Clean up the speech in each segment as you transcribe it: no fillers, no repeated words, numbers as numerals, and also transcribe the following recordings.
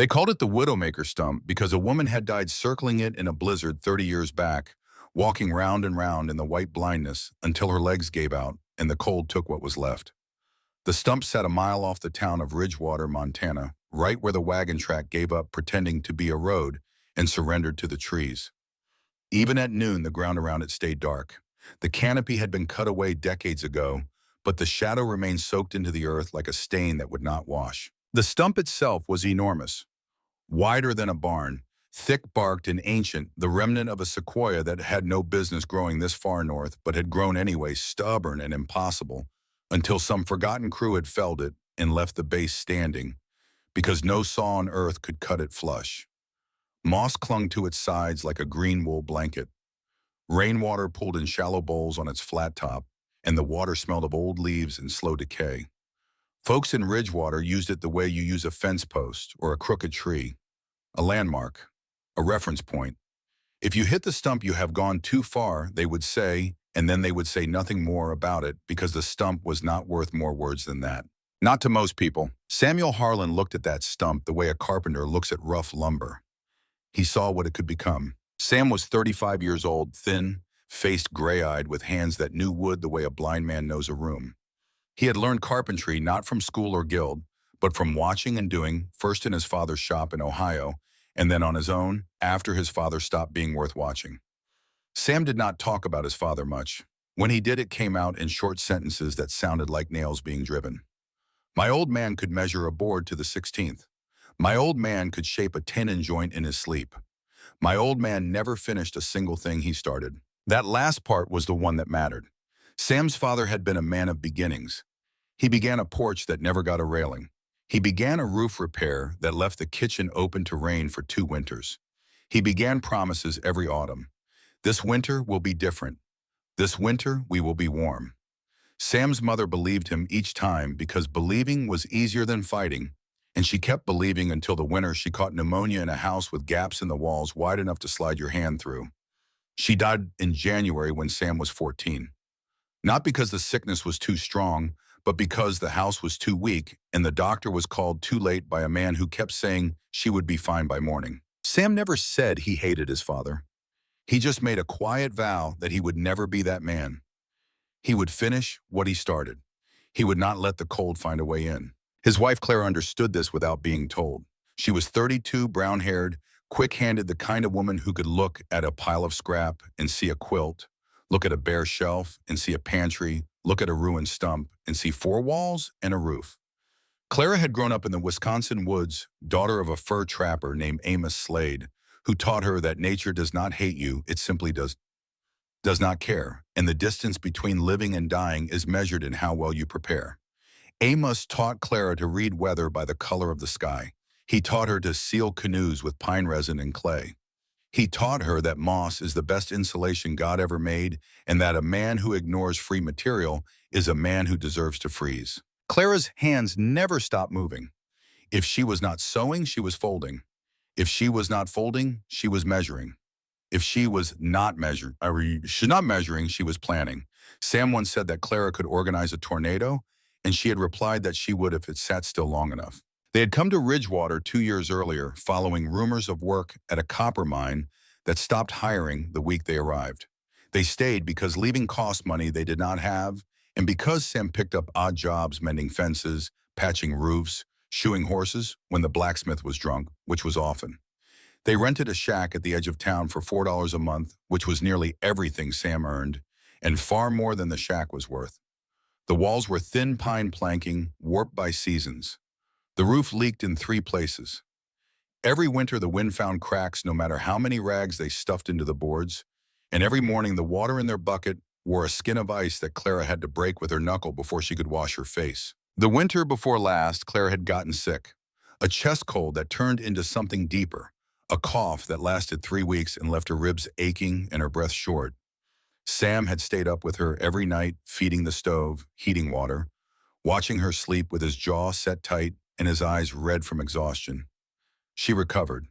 They called it the Widowmaker stump because a woman had died circling it in a blizzard 30 years back, walking round and round in the white blindness until her legs gave out and the cold took what was left. The stump sat a mile off the town of Ridgewater, Montana, right where the wagon track gave up pretending to be a road and surrendered to the trees. Even at noon, the ground around it stayed dark. The canopy had been cut away decades ago, but the shadow remained soaked into the earth like a stain that would not wash. The stump itself was enormous, wider than a barn, thick-barked and ancient, the remnant of a sequoia that had no business growing this far north but had grown anyway, stubborn and impossible, until some forgotten crew had felled it and left the base standing, because no saw on earth could cut it flush. Moss clung to its sides like a green wool blanket. Rainwater pooled in shallow bowls on its flat top, and the water smelled of old leaves and slow decay. Folks in Ridgewater used it the way you use a fence post or a crooked tree, a landmark, a reference point. If you hit the stump, you have gone too far, they would say, and then they would say nothing more about it because the stump was not worth more words than that. Not to most people. Samuel Harlan looked at that stump the way a carpenter looks at rough lumber. He saw what it could become. Sam was 35 years old, thin, faced gray-eyed, with hands that knew wood the way a blind man knows a room. He had learned carpentry not from school or guild, but from watching and doing, first in his father's shop in Ohio, and then on his own, after his father stopped being worth watching. Sam did not talk about his father much. When he did, it came out in short sentences that sounded like nails being driven. My old man could measure a board to the 16th. My old man could shape a tenon joint in his sleep. My old man never finished a single thing he started. That last part was the one that mattered. Sam's father had been a man of beginnings. He began a porch that never got a railing. He began a roof repair that left the kitchen open to rain for 2 winters. He began promises every autumn. This winter will be different. This winter we will be warm. Sam's mother believed him each time because believing was easier than fighting, and she kept believing until the winter she caught pneumonia in a house with gaps in the walls wide enough to slide your hand through. She died in January when Sam was 14. Not because the sickness was too strong, but because the house was too weak and the doctor was called too late by a man who kept saying she would be fine by morning. Sam never said he hated his father. He just made a quiet vow that he would never be that man. He would finish what he started. He would not let the cold find a way in. His wife Clara understood this without being told. She was 32, brown-haired, quick-handed, the kind of woman who could look at a pile of scrap and see a quilt, look at a bare shelf and see a pantry, look at a ruined stump and see 4 walls and a roof. Clara had grown up in the Wisconsin woods, daughter of a fur trapper named Amos Slade, who taught her that nature does not hate you, it simply does not care, and the distance between living and dying is measured in how well you prepare. Amos taught Clara to read weather by the color of the sky. He taught her to seal canoes with pine resin and clay. He taught her that moss is the best insulation God ever made, and that a man who ignores free material is a man who deserves to freeze. Clara's hands never stopped moving. If she was not sewing, she was folding. If she was not folding, she was measuring. If she was not measuring, she was planning. Sam once said that Clara could organize a tornado, and she had replied that she would if it sat still long enough. They had come to Ridgewater 2 years earlier, following rumors of work at a copper mine that stopped hiring the week they arrived. They stayed because leaving cost money they did not have, and because Sam picked up odd jobs mending fences, patching roofs, shoeing horses when the blacksmith was drunk, which was often. They rented a shack at the edge of town for $4 a month, which was nearly everything Sam earned, and far more than the shack was worth. The walls were thin pine planking, warped by seasons. The roof leaked in 3 places. Every winter the wind found cracks no matter how many rags they stuffed into the boards, and every morning the water in their bucket wore a skin of ice that Clara had to break with her knuckle before she could wash her face. The winter before last, Clara had gotten sick. A chest cold that turned into something deeper. A cough that lasted 3 weeks and left her ribs aching and her breath short. Sam had stayed up with her every night, feeding the stove, heating water, watching her sleep with his jaw set tight and his eyes red from exhaustion. She recovered,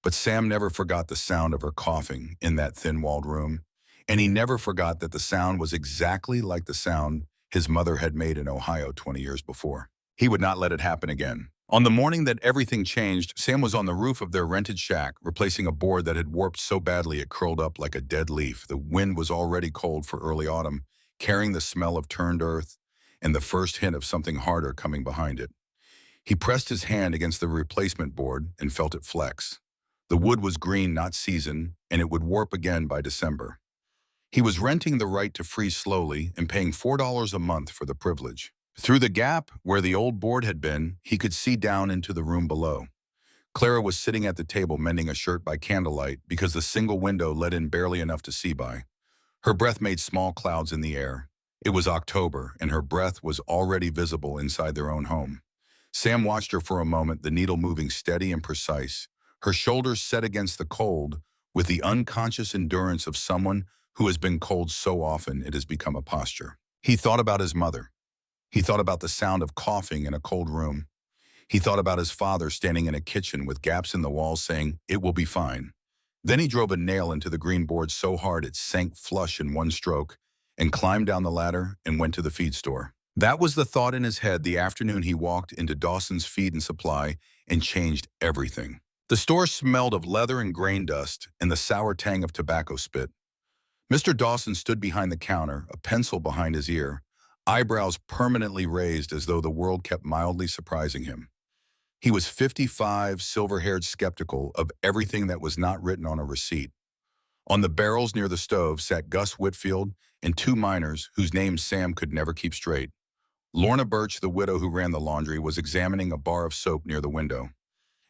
but Sam never forgot the sound of her coughing in that thin-walled room, and he never forgot that the sound was exactly like the sound his mother had made in Ohio 20 years before. He would not let it happen again. On the morning that everything changed, Sam was on the roof of their rented shack, replacing a board that had warped so badly it curled up like a dead leaf. The wind was already cold for early autumn, carrying the smell of turned earth and the first hint of something harder coming behind it. He pressed his hand against the replacement board and felt it flex. The wood was green, not seasoned, and it would warp again by December. He was renting the right to freeze slowly and paying $4 a month for the privilege. Through the gap where the old board had been, he could see down into the room below. Clara was sitting at the table mending a shirt by candlelight because the single window let in barely enough to see by. Her breath made small clouds in the air. It was October, and her breath was already visible inside their own home. Sam watched her for a moment, the needle moving steady and precise, her shoulders set against the cold with the unconscious endurance of someone who has been cold so often it has become a posture. He thought about his mother. He thought about the sound of coughing in a cold room. He thought about his father standing in a kitchen with gaps in the walls saying, "It will be fine." Then he drove a nail into the green board so hard it sank flush in one stroke and climbed down the ladder and went to the feed store. That was the thought in his head the afternoon he walked into Dawson's Feed and Supply and changed everything. The store smelled of leather and grain dust and the sour tang of tobacco spit. Mr. Dawson stood behind the counter, a pencil behind his ear, eyebrows permanently raised as though the world kept mildly surprising him. He was 55, silver-haired, skeptical of everything that was not written on a receipt. On the barrels near the stove sat Gus Whitfield and two miners whose names Sam could never keep straight. Lorna Birch, the widow who ran the laundry, was examining a bar of soap near the window.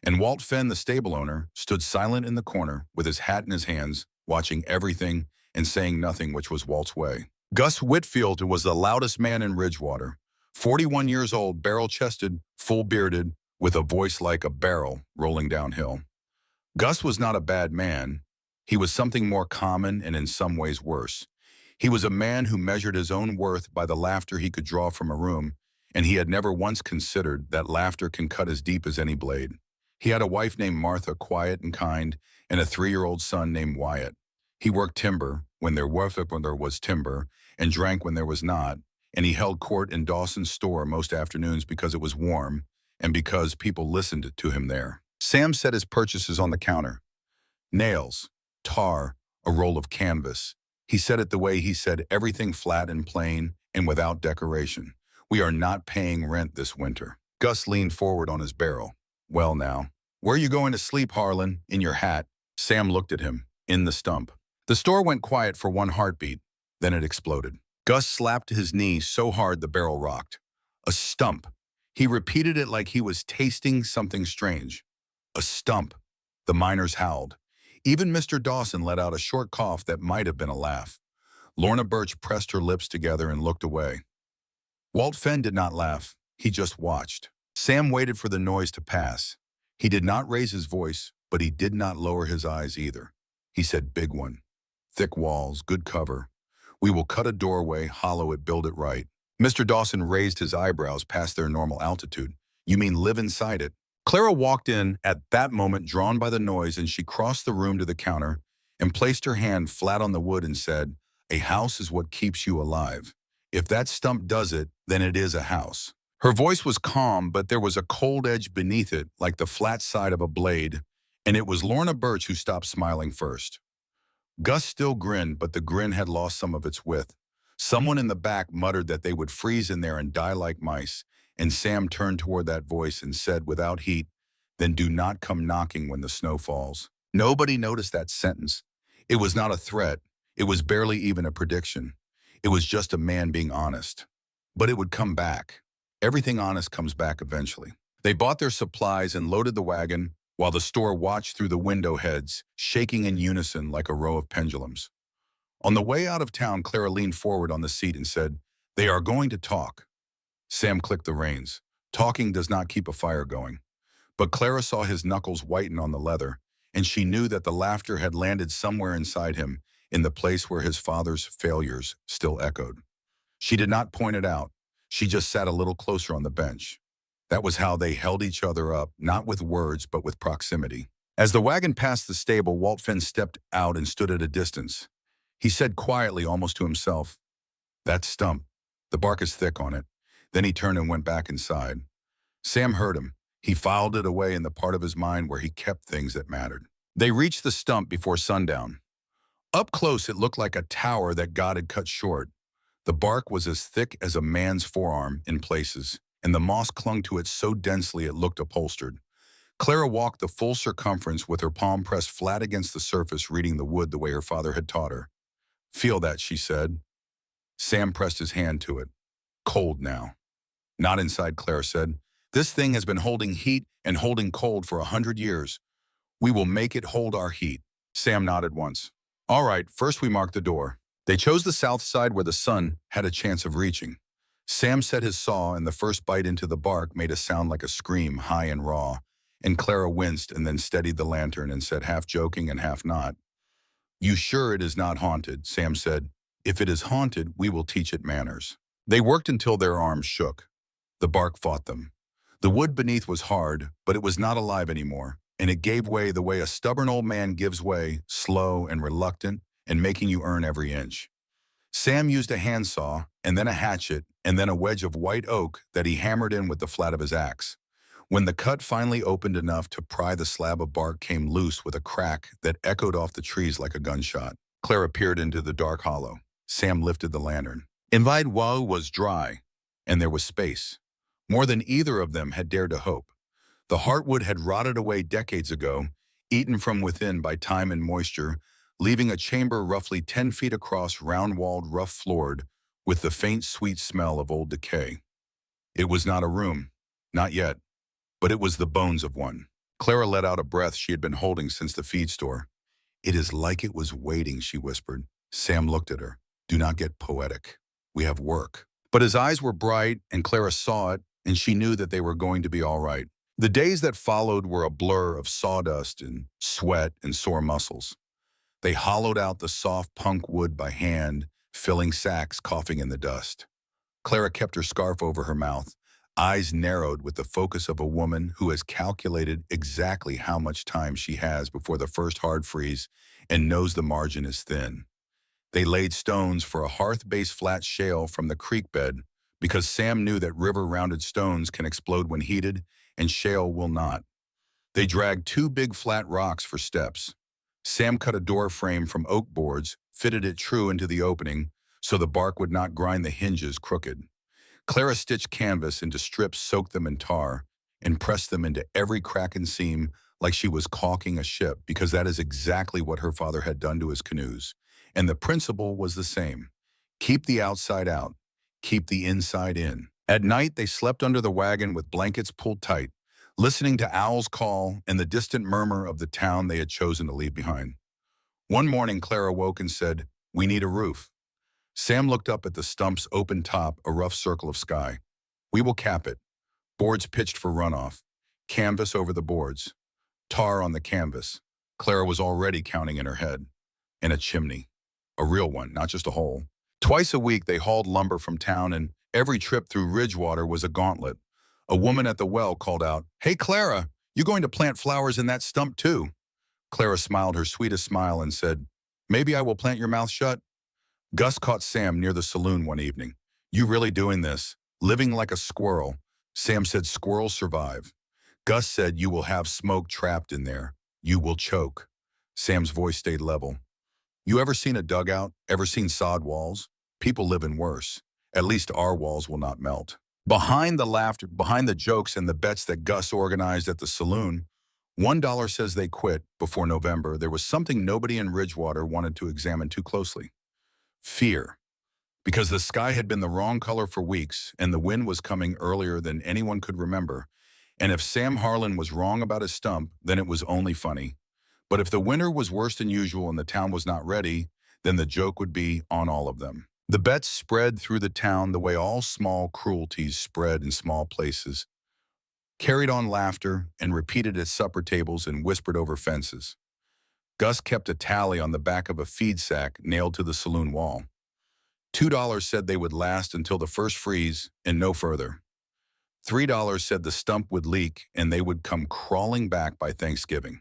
And Walt Fenn, the stable owner, stood silent in the corner with his hat in his hands, watching everything and saying nothing, which was Walt's way. Gus Whitfield was the loudest man in Ridgewater. 41 years old, barrel-chested, full-bearded, with a voice like a barrel rolling downhill. Gus was not a bad man. He was something more common and in some ways worse. He was a man who measured his own worth by the laughter he could draw from a room, and he had never once considered that laughter can cut as deep as any blade. He had a wife named Martha, quiet and kind, and a 3-year-old son named Wyatt. He worked timber when there was timber, and drank when there was not, and he held court in Dawson's store most afternoons because it was warm and because people listened to him there. Sam set his purchases on the counter. Nails, tar, a roll of canvas. He said it the way he said everything, flat and plain and without decoration. "We are not paying rent this winter." Gus leaned forward on his barrel. "Well now, where are you going to sleep, Harlan? In your hat?" Sam looked at him. "In the stump." The store went quiet for one heartbeat. Then it exploded. Gus slapped his knee so hard the barrel rocked. "A stump." He repeated it like he was tasting something strange. "A stump." The miners howled. Even Mr. Dawson let out a short cough that might have been a laugh. Lorna Birch pressed her lips together and looked away. Walt Fenn did not laugh. He just watched. Sam waited for the noise to pass. He did not raise his voice, but he did not lower his eyes either. He said, "Big one. Thick walls, good cover. We will cut a doorway, hollow it, build it right." Mr. Dawson raised his eyebrows past their normal altitude. "You mean live inside it?" Clara walked in at that moment, drawn by the noise, and she crossed the room to the counter and placed her hand flat on the wood and said, "A house is what keeps you alive. If that stump does it, then it is a house." Her voice was calm, but there was a cold edge beneath it, like the flat side of a blade, and it was Lorna Birch who stopped smiling first. Gus still grinned, but the grin had lost some of its width. Someone in the back muttered that they would freeze in there and die like mice, and Sam turned toward that voice and said without heat, "Then do not come knocking when the snow falls." Nobody noticed that sentence. It was not a threat. It was barely even a prediction. It was just a man being honest. But it would come back. Everything honest comes back eventually. They bought their supplies and loaded the wagon, while the store watched through the window heads, shaking in unison like a row of pendulums. On the way out of town, Clara leaned forward on the seat and said, "They are going to talk." Sam clicked the reins. Talking does not keep a fire going. But Clara saw his knuckles whiten on the leather, and she knew that the laughter had landed somewhere inside him, in the place where his father's failures still echoed. She did not point it out. She just sat a little closer on the bench. That was how they held each other up, not with words, but with proximity. As the wagon passed the stable, Walt Finn stepped out and stood at a distance. He said quietly, almost to himself, "That stump. The bark is thick on it." Then he turned and went back inside. Sam heard him. He filed it away in the part of his mind where he kept things that mattered. They reached the stump before sundown. Up close, it looked like a tower that God had cut short. The bark was as thick as a man's forearm in places, and the moss clung to it so densely it looked upholstered. Clara walked the full circumference with her palm pressed flat against the surface, reading the wood the way her father had taught her. "Feel that," she said. Sam pressed his hand to it. "Cold now." "Not inside," Clara said. "This thing has been holding heat and holding cold for 100 years. We will make it hold our heat." Sam nodded once. "All right, first we mark the door." They chose the south side where the sun had a chance of reaching. Sam set his saw, and the first bite into the bark made a sound like a scream, high and raw, and Clara winced and then steadied the lantern and said, half joking and half not, "You sure it is not haunted?" Sam said. "If it is haunted, we will teach it manners." They worked until their arms shook. The bark fought them. The wood beneath was hard, but it was not alive anymore, and it gave way the way a stubborn old man gives way, slow and reluctant, and making you earn every inch. Sam used a handsaw, and then a hatchet, and then a wedge of white oak that he hammered in with the flat of his axe. When the cut finally opened enough to pry, the slab of bark came loose with a crack that echoed off the trees like a gunshot. Clara peered into the dark hollow. Sam lifted the lantern. Inside was dry, and there was space. More than either of them had dared to hope. The heartwood had rotted away decades ago, eaten from within by time and moisture, leaving a chamber roughly 10 feet across, round-walled, rough-floored, with the faint, sweet smell of old decay. It was not a room, not yet, but it was the bones of one. Clara let out a breath she had been holding since the feed store. "It is like it was waiting," she whispered. Sam looked at her. "Do not get poetic. We have work." But his eyes were bright, and Clara saw it, and she knew that they were going to be all right. The days that followed were a blur of sawdust and sweat and sore muscles. They hollowed out the soft punk wood by hand, filling sacks, coughing in the dust. Clara kept her scarf over her mouth, eyes narrowed with the focus of a woman who has calculated exactly how much time she has before the first hard freeze and knows the margin is thin. They laid stones for a hearth-based flat shale from the creek bed because Sam knew that river-rounded stones can explode when heated and shale will not. They dragged 2 big flat rocks for steps. Sam cut a door frame from oak boards, fitted it true into the opening so the bark would not grind the hinges crooked. Clara stitched canvas into strips, soaked them in tar, and pressed them into every crack and seam like she was caulking a ship, because that is exactly what her father had done to his canoes. And the principle was the same. Keep the outside out. Keep the inside in. At night, they slept under the wagon with blankets pulled tight, listening to owls call and the distant murmur of the town they had chosen to leave behind. One morning, Clara woke and said, "We need a roof." Sam looked up at the stump's open top, a rough circle of sky. "We will cap it. Boards pitched for runoff. Canvas over the boards. Tar on the canvas." Clara was already counting in her head. And a chimney. A real one, not just a hole. Twice a week, they hauled lumber from town, and every trip through Ridgewater was a gauntlet. A woman at the well called out, "Hey, Clara, you going to plant flowers in that stump too?" Clara smiled her sweetest smile and said, "Maybe I will plant your mouth shut." Gus caught Sam near the saloon one evening. "You really doing this? Living like a squirrel." Sam said, "Squirrels survive." Gus said, "You will have smoke trapped in there. You will choke." Sam's voice stayed level. "You ever seen a dugout? Ever seen sod walls? People live in worse. At least our walls will not melt." Behind the laughter, behind the jokes and the bets that Gus organized at the saloon, $1 says they quit before November. There was something nobody in Ridgewater wanted to examine too closely. Fear. Because the sky had been the wrong color for weeks, and the wind was coming earlier than anyone could remember. And if Sam Harlan was wrong about his stump, then it was only funny. But if the winter was worse than usual and the town was not ready, then the joke would be on all of them. The bets spread through the town the way all small cruelties spread in small places, carried on laughter and repeated at supper tables and whispered over fences. Gus kept a tally on the back of a feed sack nailed to the saloon wall. $2 said they would last until the first freeze and no further. $3 said the stump would leak and they would come crawling back by Thanksgiving.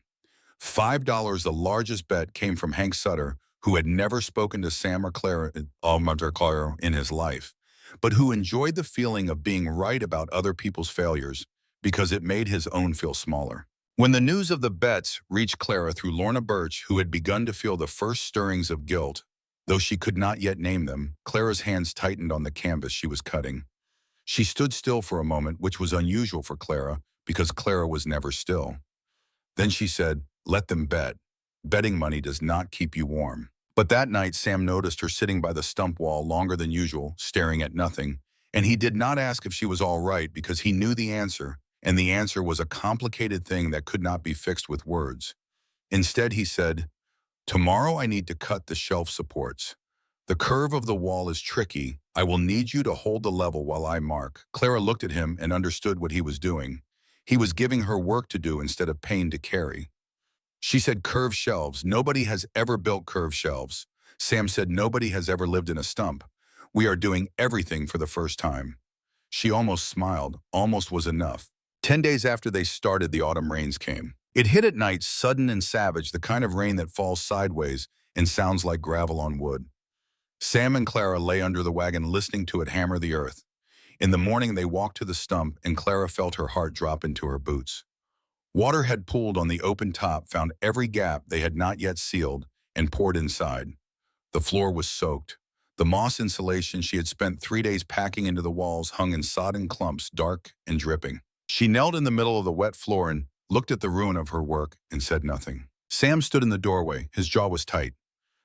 $5, the largest bet, came from Hank Sutter, who had never spoken to Sam or Clara in his life, but who enjoyed the feeling of being right about other people's failures, because it made his own feel smaller. When the news of the bets reached Clara through Lorna Birch, who had begun to feel the first stirrings of guilt, though she could not yet name them, Clara's hands tightened on the canvas she was cutting. She stood still for a moment, which was unusual for Clara, because Clara was never still. Then she said, "Let them bet. Betting money does not keep you warm." But that night, Sam noticed her sitting by the stump wall longer than usual, staring at nothing. And he did not ask if she was all right because he knew the answer, and the answer was a complicated thing that could not be fixed with words. Instead, he said, "Tomorrow I need to cut the shelf supports. The curve of the wall is tricky. I will need you to hold the level while I mark." Clara looked at him and understood what he was doing. He was giving her work to do instead of pain to carry. She said, "Curved shelves. Nobody has ever built curved shelves." Sam said, "Nobody has ever lived in a stump. We are doing everything for the first time." She almost smiled. Almost was enough. 10 days after they started, the autumn rains came. It hit at night, sudden and savage, the kind of rain that falls sideways and sounds like gravel on wood. Sam and Clara lay under the wagon listening to it hammer the earth. In the morning, they walked to the stump, and Clara felt her heart drop into her boots. Water had pooled on the open top, found every gap they had not yet sealed, and poured inside. The floor was soaked. The moss insulation she had spent 3 days packing into the walls hung in sodden clumps, dark and dripping. She knelt in the middle of the wet floor and looked at the ruin of her work and said nothing. Sam stood in the doorway. His jaw was tight.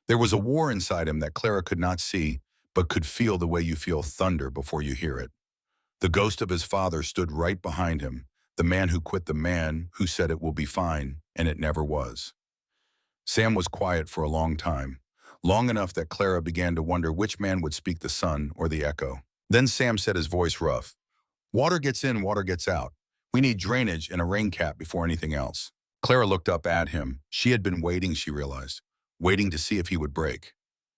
There was a war inside him that Clara could not see, but could feel the way you feel thunder before you hear it. The ghost of his father stood right behind him, the man who quit, the man who said it will be fine, and it never was. Sam was quiet for a long time, long enough that Clara began to wonder which man would speak, the sun or the echo. Then Sam said, his voice rough, "Water gets in, water gets out. We need drainage and a rain cap before anything else." Clara looked up at him. She had been waiting, she realized, waiting to see if he would break.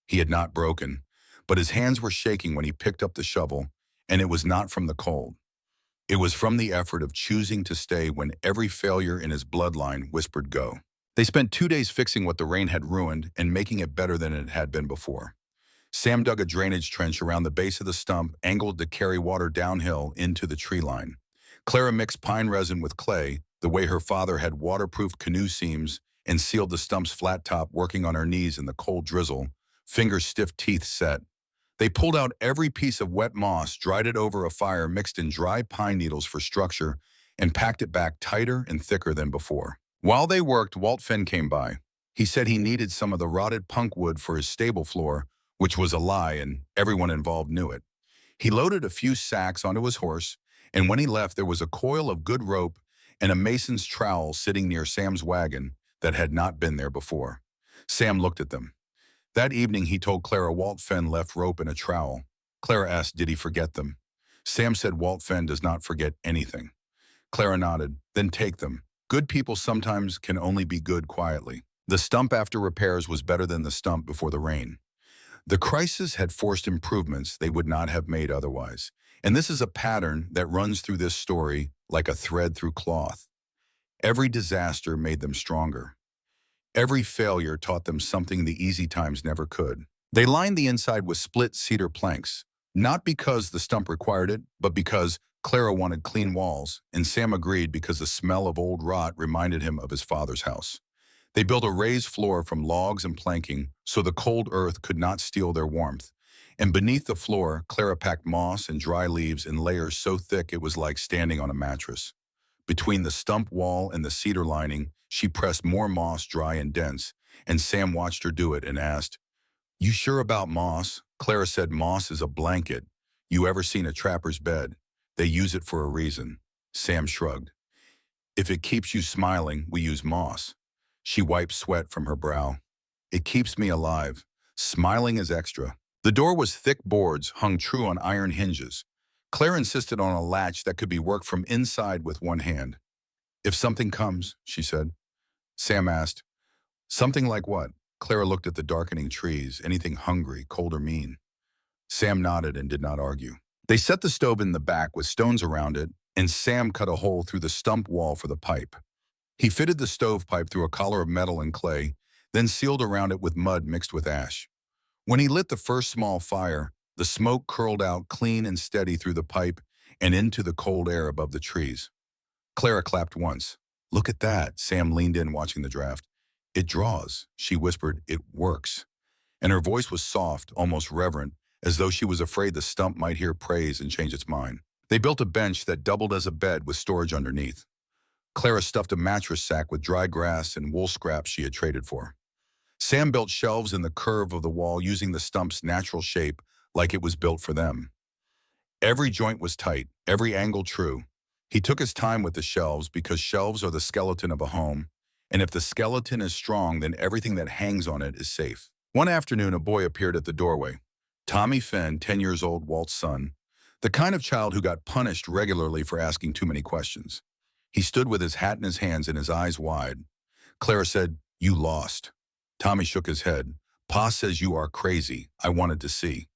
He had not broken, but his hands were shaking when he picked up the shovel, and it was not from the cold. It was from the effort of choosing to stay when every failure in his bloodline whispered go. They spent 2 days fixing what the rain had ruined and making it better than it had been before. Sam dug a drainage trench around the base of the stump, angled to carry water downhill into the tree line. Clara mixed pine resin with clay, the way her father had waterproofed canoe seams, and sealed the stump's flat top, working on her knees in the cold drizzle, fingers stiff, teeth set. They pulled out every piece of wet moss, dried it over a fire, mixed in dry pine needles for structure, and packed it back tighter and thicker than before. While they worked, Walt Finn came by. He said he needed some of the rotted punk wood for his stable floor, which was a lie, and everyone involved knew it. He loaded a few sacks onto his horse, and when he left, there was a coil of good rope and a mason's trowel sitting near Sam's wagon that had not been there before. Sam looked at them. That evening, he told Clara Walt Finn left rope and a trowel. Clara asked, did he forget them? Sam said Walt Finn does not forget anything. Clara nodded. Then take them. Good people sometimes can only be good quietly. The stump after repairs was better than the stump before the rain. The crisis had forced improvements they would not have made otherwise. And this is a pattern that runs through this story like a thread through cloth. Every disaster made them stronger. Every failure taught them something the easy times never could. They lined the inside with split cedar planks, not because the stump required it, but because Clara wanted clean walls, and Sam agreed because the smell of old rot reminded him of his father's house. They built a raised floor from logs and planking so the cold earth could not steal their warmth. And beneath the floor, Clara packed moss and dry leaves in layers so thick it was like standing on a mattress. Between the stump wall and the cedar lining, she pressed more moss, dry and dense, and Sam watched her do it and asked, "You sure about moss?" Clara said, "Moss is a blanket. You ever seen a trapper's bed? They use it for a reason." Sam shrugged. "If it keeps you smiling, we use moss." She wiped sweat from her brow. "It keeps me alive. Smiling is extra." The door was thick boards hung true on iron hinges. Claire insisted on a latch that could be worked from inside with one hand. "If something comes," she said. Sam asked, "Something like what?" Clara looked at the darkening trees. "Anything hungry, cold or mean." Sam nodded and did not argue. They set the stove in the back with stones around it, and Sam cut a hole through the stump wall for the pipe. He fitted the stovepipe through a collar of metal and clay, then sealed around it with mud mixed with ash. When he lit the first small fire, the smoke curled out clean and steady through the pipe and into the cold air above the trees. Clara clapped once. Look at that. Sam leaned in watching the draft. It draws, she whispered. It works. And her voice was soft, almost reverent, as though she was afraid the stump might hear praise and change its mind. They built a bench that doubled as a bed with storage underneath. Clara stuffed a mattress sack with dry grass and wool scraps she had traded for. Sam built shelves in the curve of the wall using the stump's natural shape like it was built for them. Every joint was tight, every angle true. He took his time with the shelves because shelves are the skeleton of a home, and if the skeleton is strong, then everything that hangs on it is safe. One afternoon, a boy appeared at the doorway. Tommy Finn, 10 years old, Walt's son, the kind of child who got punished regularly for asking too many questions. He stood with his hat in his hands and his eyes wide. Clara said, "You lost." Tommy shook his head. "Pa says you are crazy. I wanted to see."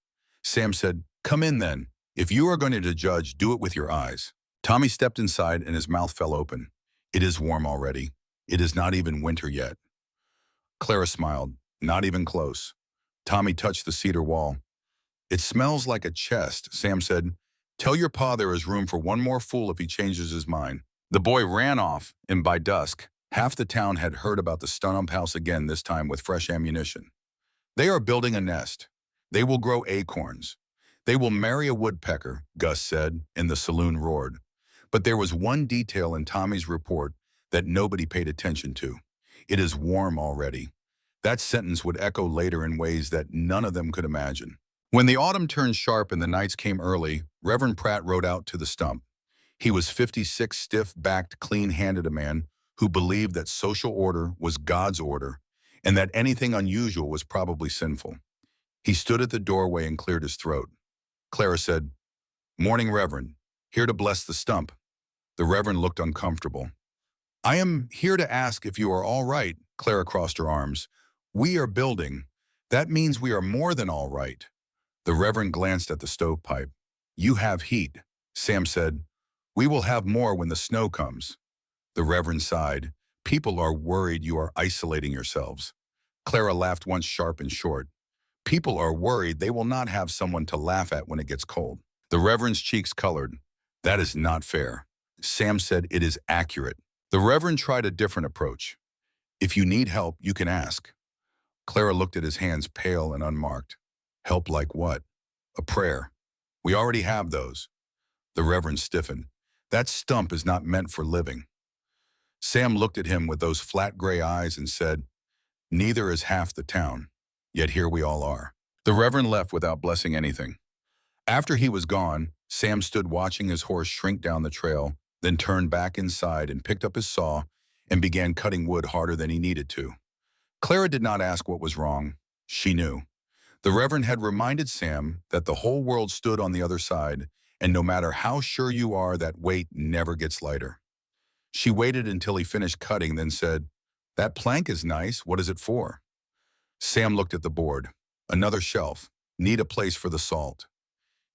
Sam said, "Come in then. If you are going to judge, do it with your eyes." Tommy stepped inside and his mouth fell open. "It is warm already. It is not even winter yet." Clara smiled. "Not even close." Tommy touched the cedar wall. "It smells like a chest," Sam said. "Tell your pa there is room for one more fool if he changes his mind." The boy ran off, and by dusk, half the town had heard about the Stump house again, this time with fresh ammunition. "They are building a nest. They will grow acorns. They will marry a woodpecker," Gus said, and the saloon roared. But there was one detail in Tommy's report that nobody paid attention to. "It is warm already." That sentence would echo later in ways that none of them could imagine. When the autumn turned sharp and the nights came early, Reverend Pratt rode out to the stump. He was 56, stiff-backed, clean-handed, a man who believed that social order was God's order and that anything unusual was probably sinful. He stood at the doorway and cleared his throat. Clara said, "Morning, Reverend. Here to bless the stump." The Reverend looked uncomfortable. "I am here to ask if you are all right." Clara crossed her arms. "We are building. That means we are more than all right." The Reverend glanced at the stovepipe. "You have heat." Sam said, "We will have more when the snow comes." The Reverend sighed. "People are worried you are isolating yourselves." Clara laughed once, sharp and short. "People are worried they will not have someone to laugh at when it gets cold." The Reverend's cheeks colored. "That is not fair." Sam said, "It is accurate." The Reverend tried a different approach. "If you need help, you can ask." Clara looked at his hands, pale and unmarked. "Help like what?" "A prayer. We already have those." The Reverend stiffened. "That stump is not meant for living." Sam looked at him with those flat gray eyes and said, "Neither is half the town. Yet here we all are." The Reverend left without blessing anything. After he was gone, Sam stood watching his horse shrink down the trail, then turned back inside and picked up his saw and began cutting wood harder than he needed to. Clara did not ask what was wrong. She knew. The Reverend had reminded Sam that the whole world stood on the other side, and no matter how sure you are, that weight never gets lighter. She waited until he finished cutting, then said, "That plank is nice. What is it for?" Sam looked at the board. "Another shelf. Need a place for the salt."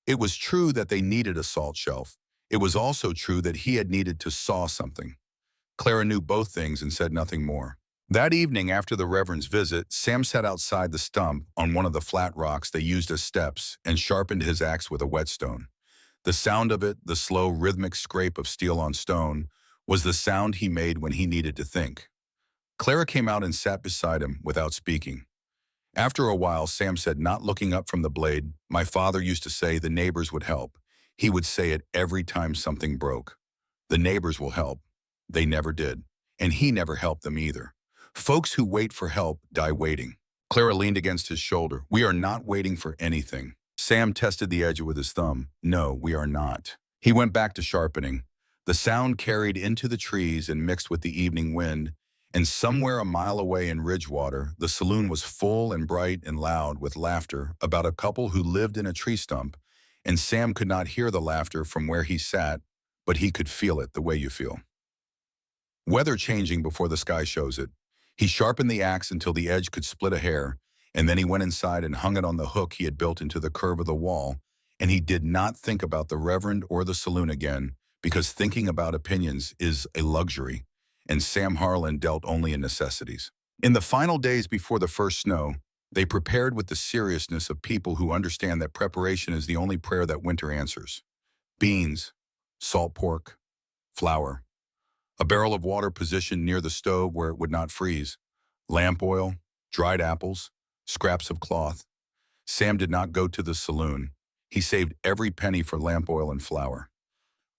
It was true that they needed a salt shelf. It was also true that he had needed to saw something. Clara knew both things and said nothing more. That evening, after the Reverend's visit, Sam sat outside the stump on one of the flat rocks they used as steps and sharpened his axe with a whetstone. The sound of it, the slow, rhythmic scrape of steel on stone, was the sound he made when he needed to think. Clara came out and sat beside him without speaking. After a while, Sam said, not looking up from the blade, "My father used to say the neighbors would help. He would say it every time something broke. The neighbors will help." They never did, and he never helped them either. Folks who wait for help die waiting. Clara leaned against his shoulder. "We are not waiting for anything." Sam tested the edge with his thumb. "No, we are not." He went back to sharpening. The sound carried into the trees and mixed with the evening wind, and somewhere a mile away in Ridgewater, the saloon was full and bright and loud with laughter about a couple who lived in a tree stump, and Sam could not hear the laughter from where he sat, but he could feel it the way you feel. Weather changing before the sky shows it. He sharpened the axe until the edge could split a hair, and then he went inside and hung it on the hook he had built into the curve of the wall, and he did not think about the Reverend or the saloon again, because thinking about opinions is a luxury, and Sam Harlan dealt only in necessities. In the final days before the first snow, they prepared with the seriousness of people who understand that preparation is the only prayer that winter answers. Beans, salt pork, flour. A barrel of water positioned near the stove where it would not freeze. Lamp oil, dried apples, scraps of cloth. Sam did not go to the saloon. He saved every penny for lamp oil and flour.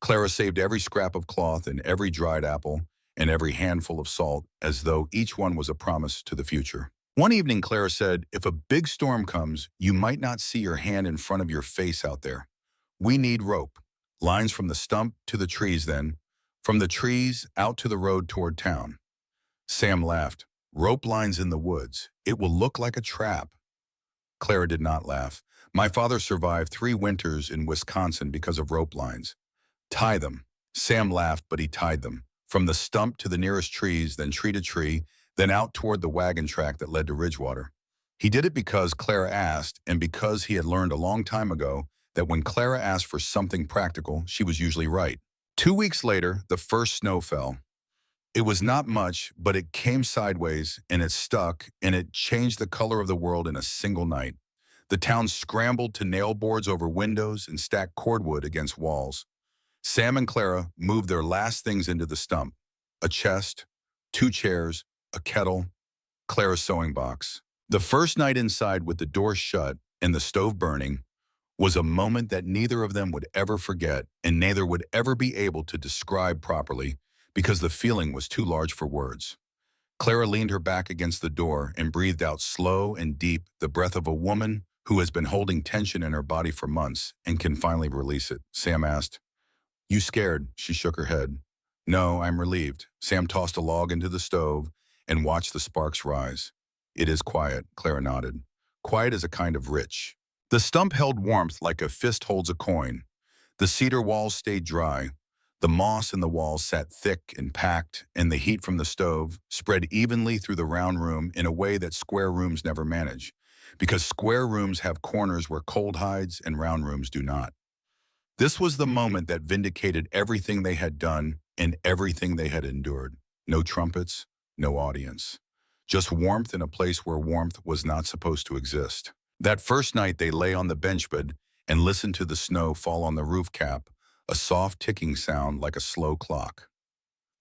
Clara saved every scrap of cloth and every dried apple and every handful of salt as though each one was a promise to the future. One evening, Clara said, if a big storm comes, you might not see your hand in front of your face out there. We need rope. Lines from the stump to the trees then, from the trees out to the road toward town. Sam laughed. Rope lines in the woods. It will look like a trap. Clara did not laugh. My father survived 3 winters in Wisconsin because of rope lines. Tie them. Sam laughed, but he tied them. From the stump to the nearest trees, then tree to tree, then out toward the wagon track that led to Ridgewater. He did it because Clara asked, and because he had learned a long time ago that when Clara asked for something practical, she was usually right. 2 weeks later, the first snow fell. It was not much, but it came sideways, and it stuck, and it changed the color of the world in a single night. The town scrambled to nail boards over windows and stack cordwood against walls. Sam and Clara moved their last things into the stump. A chest, 2 chairs, a kettle, Clara's sewing box. The first night inside with the door shut and the stove burning was a moment that neither of them would ever forget and neither would ever be able to describe properly because the feeling was too large for words. Clara leaned her back against the door and breathed out slow and deep the breath of a woman who has been holding tension in her body for months and can finally release it. Sam asked, "You scared?" She shook her head. "No, I'm relieved." Sam tossed a log into the stove and watched the sparks rise. "It is quiet," Clara nodded. "Quiet is a kind of rich." The stump held warmth like a fist holds a coin. The cedar walls stayed dry. The moss in the walls sat thick and packed, and the heat from the stove spread evenly through the round room in a way that square rooms never manage, because square rooms have corners where cold hides and round rooms do not. This was the moment that vindicated everything they had done and everything they had endured. No trumpets, no audience. Just warmth in a place where warmth was not supposed to exist. That first night they lay on the benchbed and listened to the snow fall on the roof cap, a soft ticking sound like a slow clock.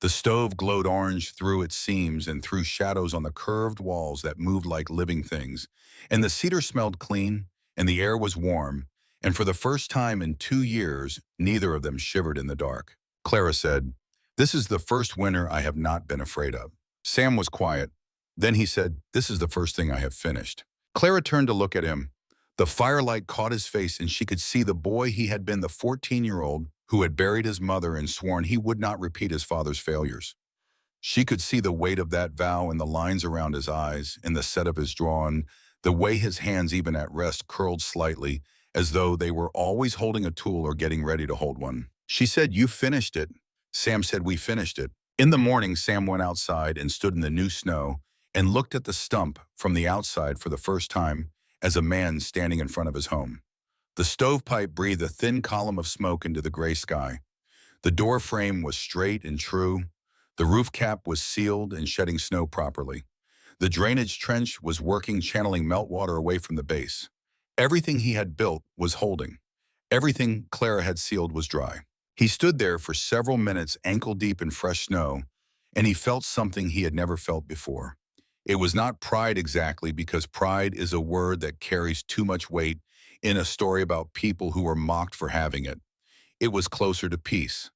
The stove glowed orange through its seams and threw shadows on the curved walls that moved like living things, and the cedar smelled clean, and the air was warm, and for the first time in 2 years, neither of them shivered in the dark. Clara said, "This is the first winter I have not been afraid of." Sam was quiet. Then he said, "This is the first thing I have finished." Clara turned to look at him. The firelight caught his face and she could see the boy he had been, the 14-year-old who had buried his mother and sworn he would not repeat his father's failures. She could see the weight of that vow in the lines around his eyes, in the set of his jaw, and the way his hands, even at rest, curled slightly, as though they were always holding a tool or getting ready to hold one. She said, "You finished it." Sam said, "We finished it." In the morning, Sam went outside and stood in the new snow and looked at the stump from the outside for the first time as a man standing in front of his home. The stovepipe breathed a thin column of smoke into the gray sky. The door frame was straight and true. The roof cap was sealed and shedding snow properly. The drainage trench was working, channeling meltwater away from the base. Everything he had built was holding. Everything Clara had sealed was dry. He stood there for several minutes, ankle-deep in fresh snow, and he felt something he had never felt before. It was not pride exactly, because pride is a word that carries too much weight in a story about people who were mocked for having it. It was closer to peace.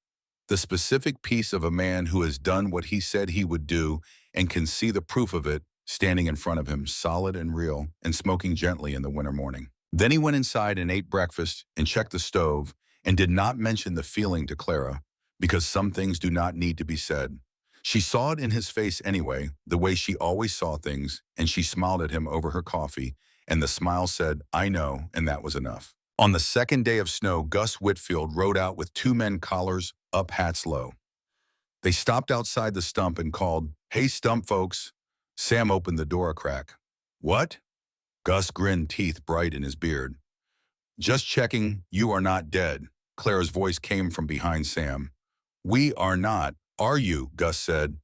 The specific peace of a man who has done what he said he would do and can see the proof of it standing in front of him, solid and real, and smoking gently in the winter morning. Then he went inside and ate breakfast and checked the stove and did not mention the feeling to Clara, because some things do not need to be said. She saw it in his face anyway, the way she always saw things, and she smiled at him over her coffee, and the smile said, "I know," and that was enough. On the second day of snow, Gus Whitfield rode out with 2 men, collars up, hats low. They stopped outside the stump and called, "Hey, Stump folks." Sam opened the door a crack. "What?" Gus grinned, teeth bright in his beard. "Just checking you are not dead." Clara's voice came from behind Sam. "We are not. Are you?" Gus said.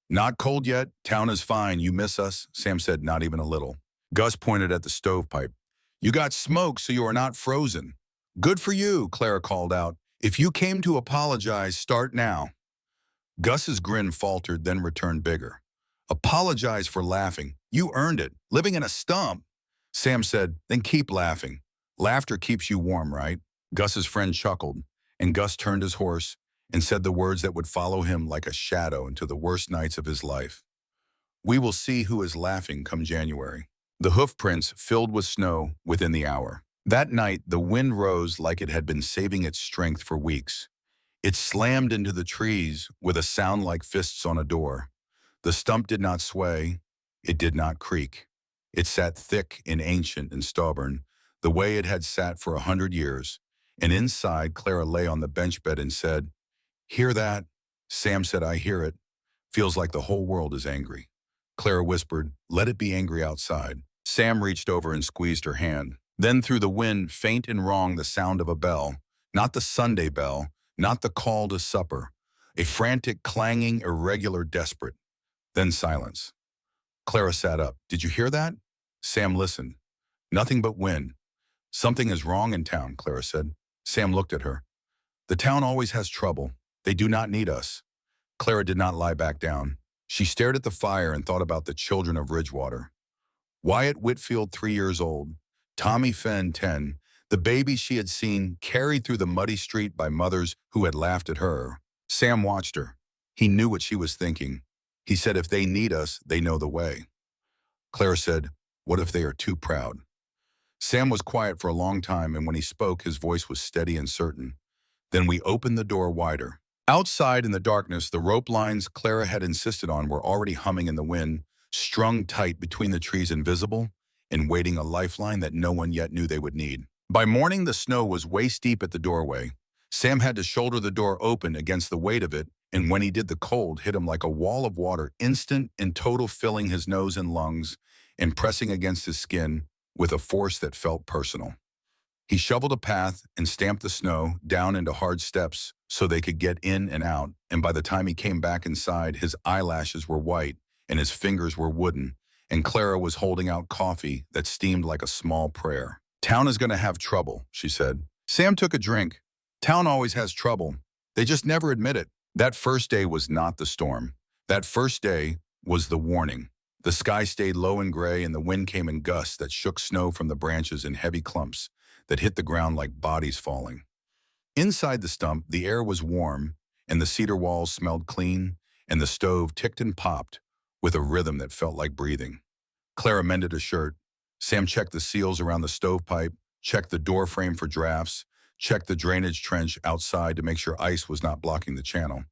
"Not cold yet. Town is fine. You miss us?" Sam said, "Not even a little." Gus pointed at the stovepipe. "You got smoke, so you are not frozen." "Good for you," Clara called out. "If you came to apologize, start now." Gus's grin faltered, then returned bigger. Apologize for laughing. You earned it. Living in a stump. Sam said, then keep laughing. Laughter keeps you warm, right? Gus's friend chuckled, and Gus turned his horse and said the words that would follow him like a shadow into the worst nights of his life. We will see who is laughing come January. The hoof prints filled with snow within the hour. That night, the wind rose like it had been saving its strength for weeks. It slammed into the trees with a sound like fists on a door. The stump did not sway. It did not creak. It sat thick and ancient and stubborn, the way it had sat for 100 years. And inside, Clara lay on the bench bed and said, "Hear that?" Sam said, "I hear it. Feels like the whole world is angry." Clara whispered, "Let it be angry outside." Sam reached over and squeezed her hand. Then through the wind, faint and wrong, the sound of a bell. Not the Sunday bell, not the call to supper. A frantic, clanging, irregular, desperate. Then silence. Clara sat up. "Did you hear that?" Sam listened. "Nothing but wind." "Something is wrong in town," Clara said. Sam looked at her. "The town always has trouble. They do not need us." Clara did not lie back down. She stared at the fire and thought about the children of Ridgewater. Wyatt Whitfield, 3 years old. Tommy Fenn, 10. The baby she had seen carried through the muddy street by mothers who had laughed at her. Sam watched her. He knew what she was thinking. He said, "If they need us, they know the way." Clara said, "What if they are too proud?" Sam was quiet for a long time, and when he spoke, his voice was steady and certain. Then we opened the door wider. Outside in the darkness, the rope lines Clara had insisted on were already humming in the wind, strung tight between the trees, invisible, and waiting a lifeline that no one yet knew they would need. By morning, the snow was waist-deep at the doorway. Sam had to shoulder the door open against the weight of it, and when he did, the cold hit him like a wall of water, instant and total, filling his nose and lungs and pressing against his skin with a force that felt personal. He shoveled a path and stamped the snow down into hard steps so they could get in and out, and by the time he came back inside, his eyelashes were white and his fingers were wooden, and Clara was holding out coffee that steamed like a small prayer. "Town is going to have trouble," she said. Sam took a drink. "Town always has trouble. They just never admit it." That first day was not the storm. That first day was the warning. The sky stayed low and gray, and the wind came in gusts that shook snow from the branches in heavy clumps that hit the ground like bodies falling. Inside the stump, the air was warm, and the cedar walls smelled clean, and the stove ticked and popped with a rhythm that felt like breathing. Clara mended a shirt. Sam checked the seals around the stovepipe, checked the door frame for drafts, checked the drainage trench outside to make sure ice was not blocking the channel.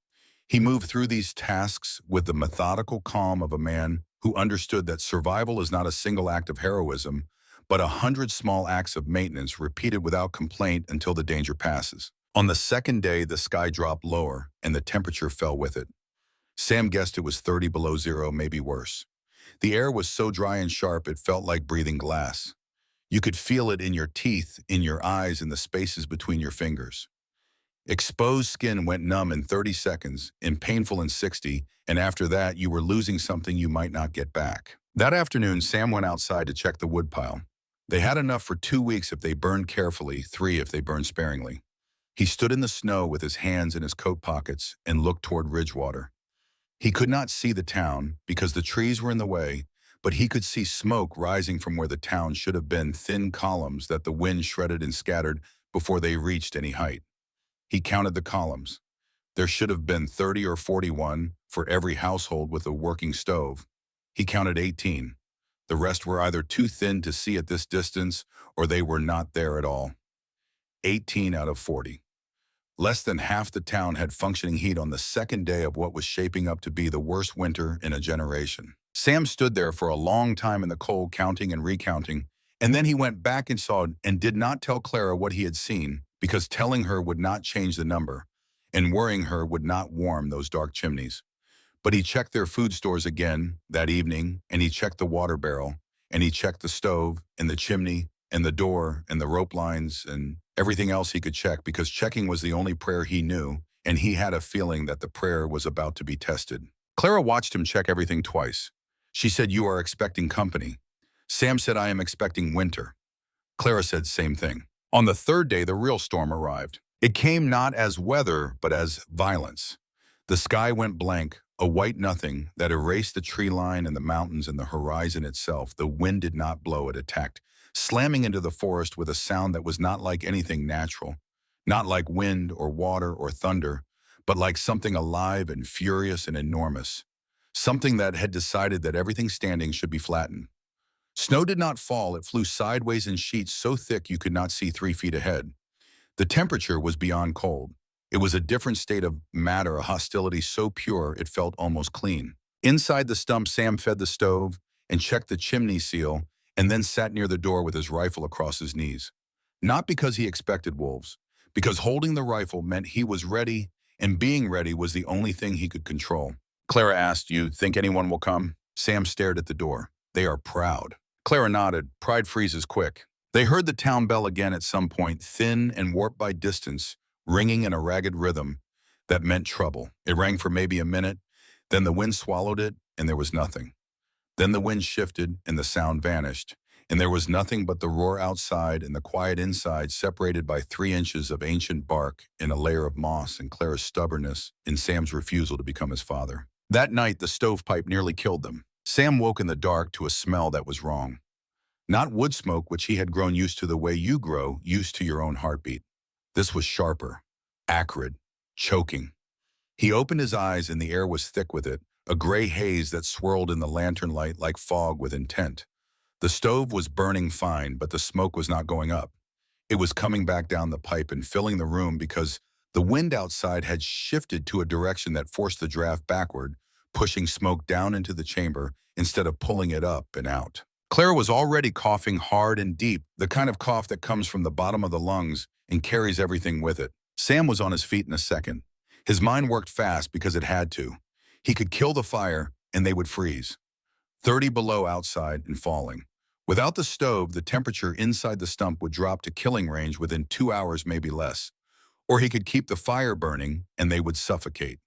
He moved through these tasks with the methodical calm of a man who understood that survival is not a single act of heroism, but 100 small acts of maintenance repeated without complaint until the danger passes. On the second day, the sky dropped lower, and the temperature fell with it. Sam guessed it was 30 below zero, maybe worse. The air was so dry and sharp it felt like breathing glass. You could feel it in your teeth, in your eyes, in the spaces between your fingers. Exposed skin went numb in 30 seconds, and painful in 60, and after that you were losing something you might not get back. That afternoon, Sam went outside to check the woodpile. They had enough for 2 weeks if they burned carefully, 3 if they burned sparingly. He stood in the snow with his hands in his coat pockets and looked toward Ridgewater. He could not see the town because the trees were in the way, but he could see smoke rising from where the town should have been, thin columns that the wind shredded and scattered before they reached any height. He counted the columns. There should have been 30 or 41 for every household with a working stove. He counted 18. The rest were either too thin to see at this distance or they were not there at all. 18 out of 40. Less than half the town had functioning heat on the second day of what was shaping up to be the worst winter in a generation. Sam stood there for a long time in the cold, counting and recounting, and then he went back inside and did not tell Clara what he had seen, because telling her would not change the number, and worrying her would not warm those dark chimneys. But he checked their food stores again that evening, and he checked the water barrel, and he checked the stove, and the chimney, and the door, and the rope lines, and everything else he could check, because checking was the only prayer he knew, and he had a feeling that the prayer was about to be tested. Clara watched him check everything twice. She said, "You are expecting company." Sam said, "I am expecting winter." Clara said, "Same thing." On the third day, the real storm arrived. It came not as weather, but as violence. The sky went blank, a white nothing that erased the tree line and the mountains and the horizon itself. The wind did not blow, it attacked, slamming into the forest with a sound that was not like anything natural, not like wind or water or thunder, but like something alive and furious and enormous, something that had decided that everything standing should be flattened. Snow did not fall, it flew sideways in sheets so thick you could not see 3 feet ahead. The temperature was beyond cold. It was a different state of matter, a hostility so pure it felt almost clean. Inside the stump, Sam fed the stove and checked the chimney seal and then sat near the door with his rifle across his knees. Not because he expected wolves, because holding the rifle meant he was ready, and being ready was the only thing he could control. Clara asked, "You think anyone will come?" Sam stared at the door. "They are proud." Clara nodded. Pride freezes quick. They heard the town bell again at some point, thin and warped by distance, ringing in a ragged rhythm that meant trouble. It rang for maybe a minute, then the wind swallowed it, and there was nothing. Then the wind shifted, and the sound vanished, and there was nothing but the roar outside and the quiet inside, separated by 3 inches of ancient bark in a layer of moss and Clara's stubbornness in Sam's refusal to become his father. That night, the stovepipe nearly killed them. Sam woke in the dark to a smell that was wrong. Not wood smoke, which he had grown used to the way you grow, used to your own heartbeat. This was sharper, acrid, choking. He opened his eyes and the air was thick with it, a gray haze that swirled in the lantern light like fog with intent. The stove was burning fine, but the smoke was not going up. It was coming back down the pipe and filling the room because the wind outside had shifted to a direction that forced the draft backward, pushing smoke down into the chamber instead of pulling it up and out. Clara was already coughing hard and deep, the kind of cough that comes from the bottom of the lungs and carries everything with it. Sam was on his feet in a second. His mind worked fast because it had to. He could kill the fire and they would freeze. 30 below outside and falling. Without the stove, the temperature inside the stump would drop to killing range within 2 hours, maybe less. Or he could keep the fire burning and they would suffocate.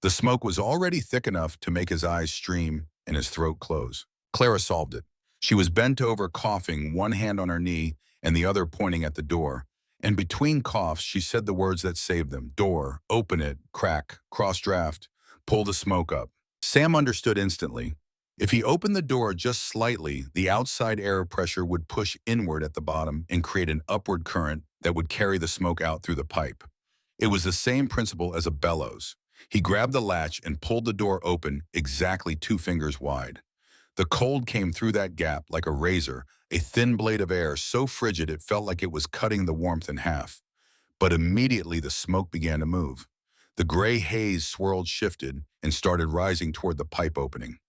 The smoke was already thick enough to make his eyes stream and his throat close. Clara solved it. She was bent over, coughing, one hand on her knee and the other pointing at the door. And between coughs, she said the words that saved them. Door, open it, crack, cross draft, pull the smoke up. Sam understood instantly. If he opened the door just slightly, the outside air pressure would push inward at the bottom and create an upward current that would carry the smoke out through the pipe. It was the same principle as a bellows. He grabbed the latch and pulled the door open exactly 2 fingers wide. The cold came through that gap like a razor, a thin blade of air so frigid it felt like it was cutting the warmth in half. But immediately the smoke began to move. The gray haze swirled, shifted, and started rising toward the pipe opening.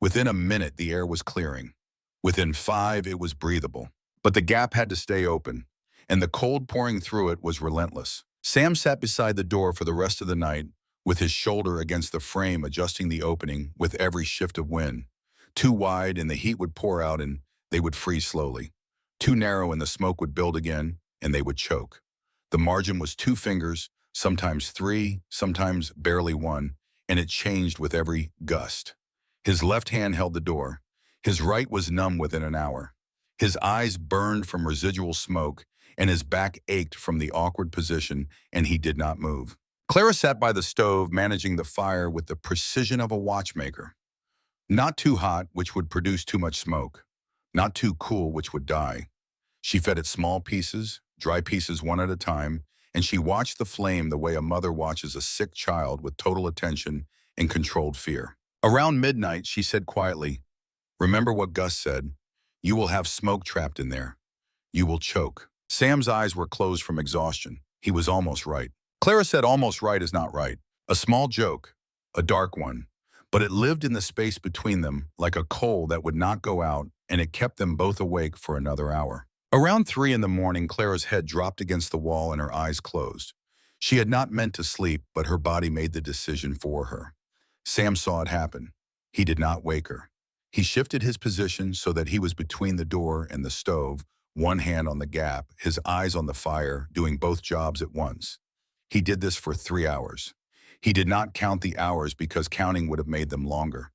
Within a minute, the air was clearing. Within 5, it was breathable. But the gap had to stay open, and the cold pouring through it was relentless. Sam sat beside the door for the rest of the night, with his shoulder against the frame, adjusting the opening with every shift of wind. Too wide and the heat would pour out and they would freeze slowly. Too narrow and the smoke would build again and they would choke. The margin was 2 fingers, sometimes 3, sometimes barely 1, and it changed with every gust. His left hand held the door. His right was numb within an hour. His eyes burned from residual smoke and his back ached from the awkward position, and he did not move. Clara sat by the stove, managing the fire with the precision of a watchmaker. Not too hot, which would produce too much smoke. Not too cool, which would die. She fed it small pieces, dry pieces one at a time, and she watched the flame the way a mother watches a sick child with total attention and controlled fear. Around midnight, she said quietly, "Remember what Gus said. You will have smoke trapped in there. You will choke." Sam's eyes were closed from exhaustion. He was almost right. Clara said almost right is not right. A small joke, a dark one. But it lived in the space between them like a coal that would not go out, and it kept them both awake for another hour. Around 3 in the morning, Clara's head dropped against the wall and her eyes closed. She had not meant to sleep, but her body made the decision for her. Sam saw it happen. He did not wake her. He shifted his position so that he was between the door and the stove, one hand on the gap, his eyes on the fire, doing both jobs at once. He did this for 3 hours. He did not count the hours because counting would have made them longer.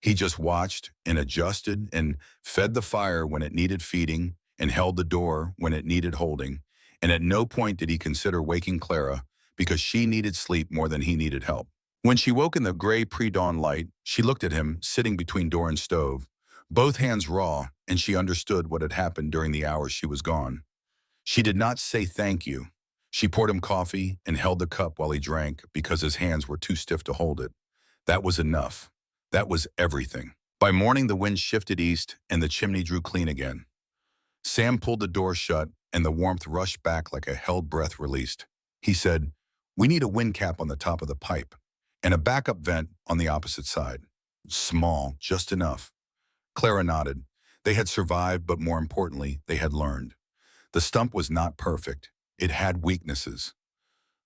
He just watched and adjusted and fed the fire when it needed feeding and held the door when it needed holding, and at no point did he consider waking Clara because she needed sleep more than he needed help. When she woke in the gray pre-dawn light, she looked at him, sitting between door and stove, both hands raw, and she understood what had happened during the hours she was gone. She did not say thank you. She poured him coffee and held the cup while he drank because his hands were too stiff to hold it. That was enough. That was everything. By morning, the wind shifted east and the chimney drew clean again. Sam pulled the door shut and the warmth rushed back like a held breath released. He said, "We need a wind cap on the top of the pipe and a backup vent on the opposite side. Small, just enough." Clara nodded. They had survived, but more importantly, they had learned. The stump was not perfect. It had weaknesses.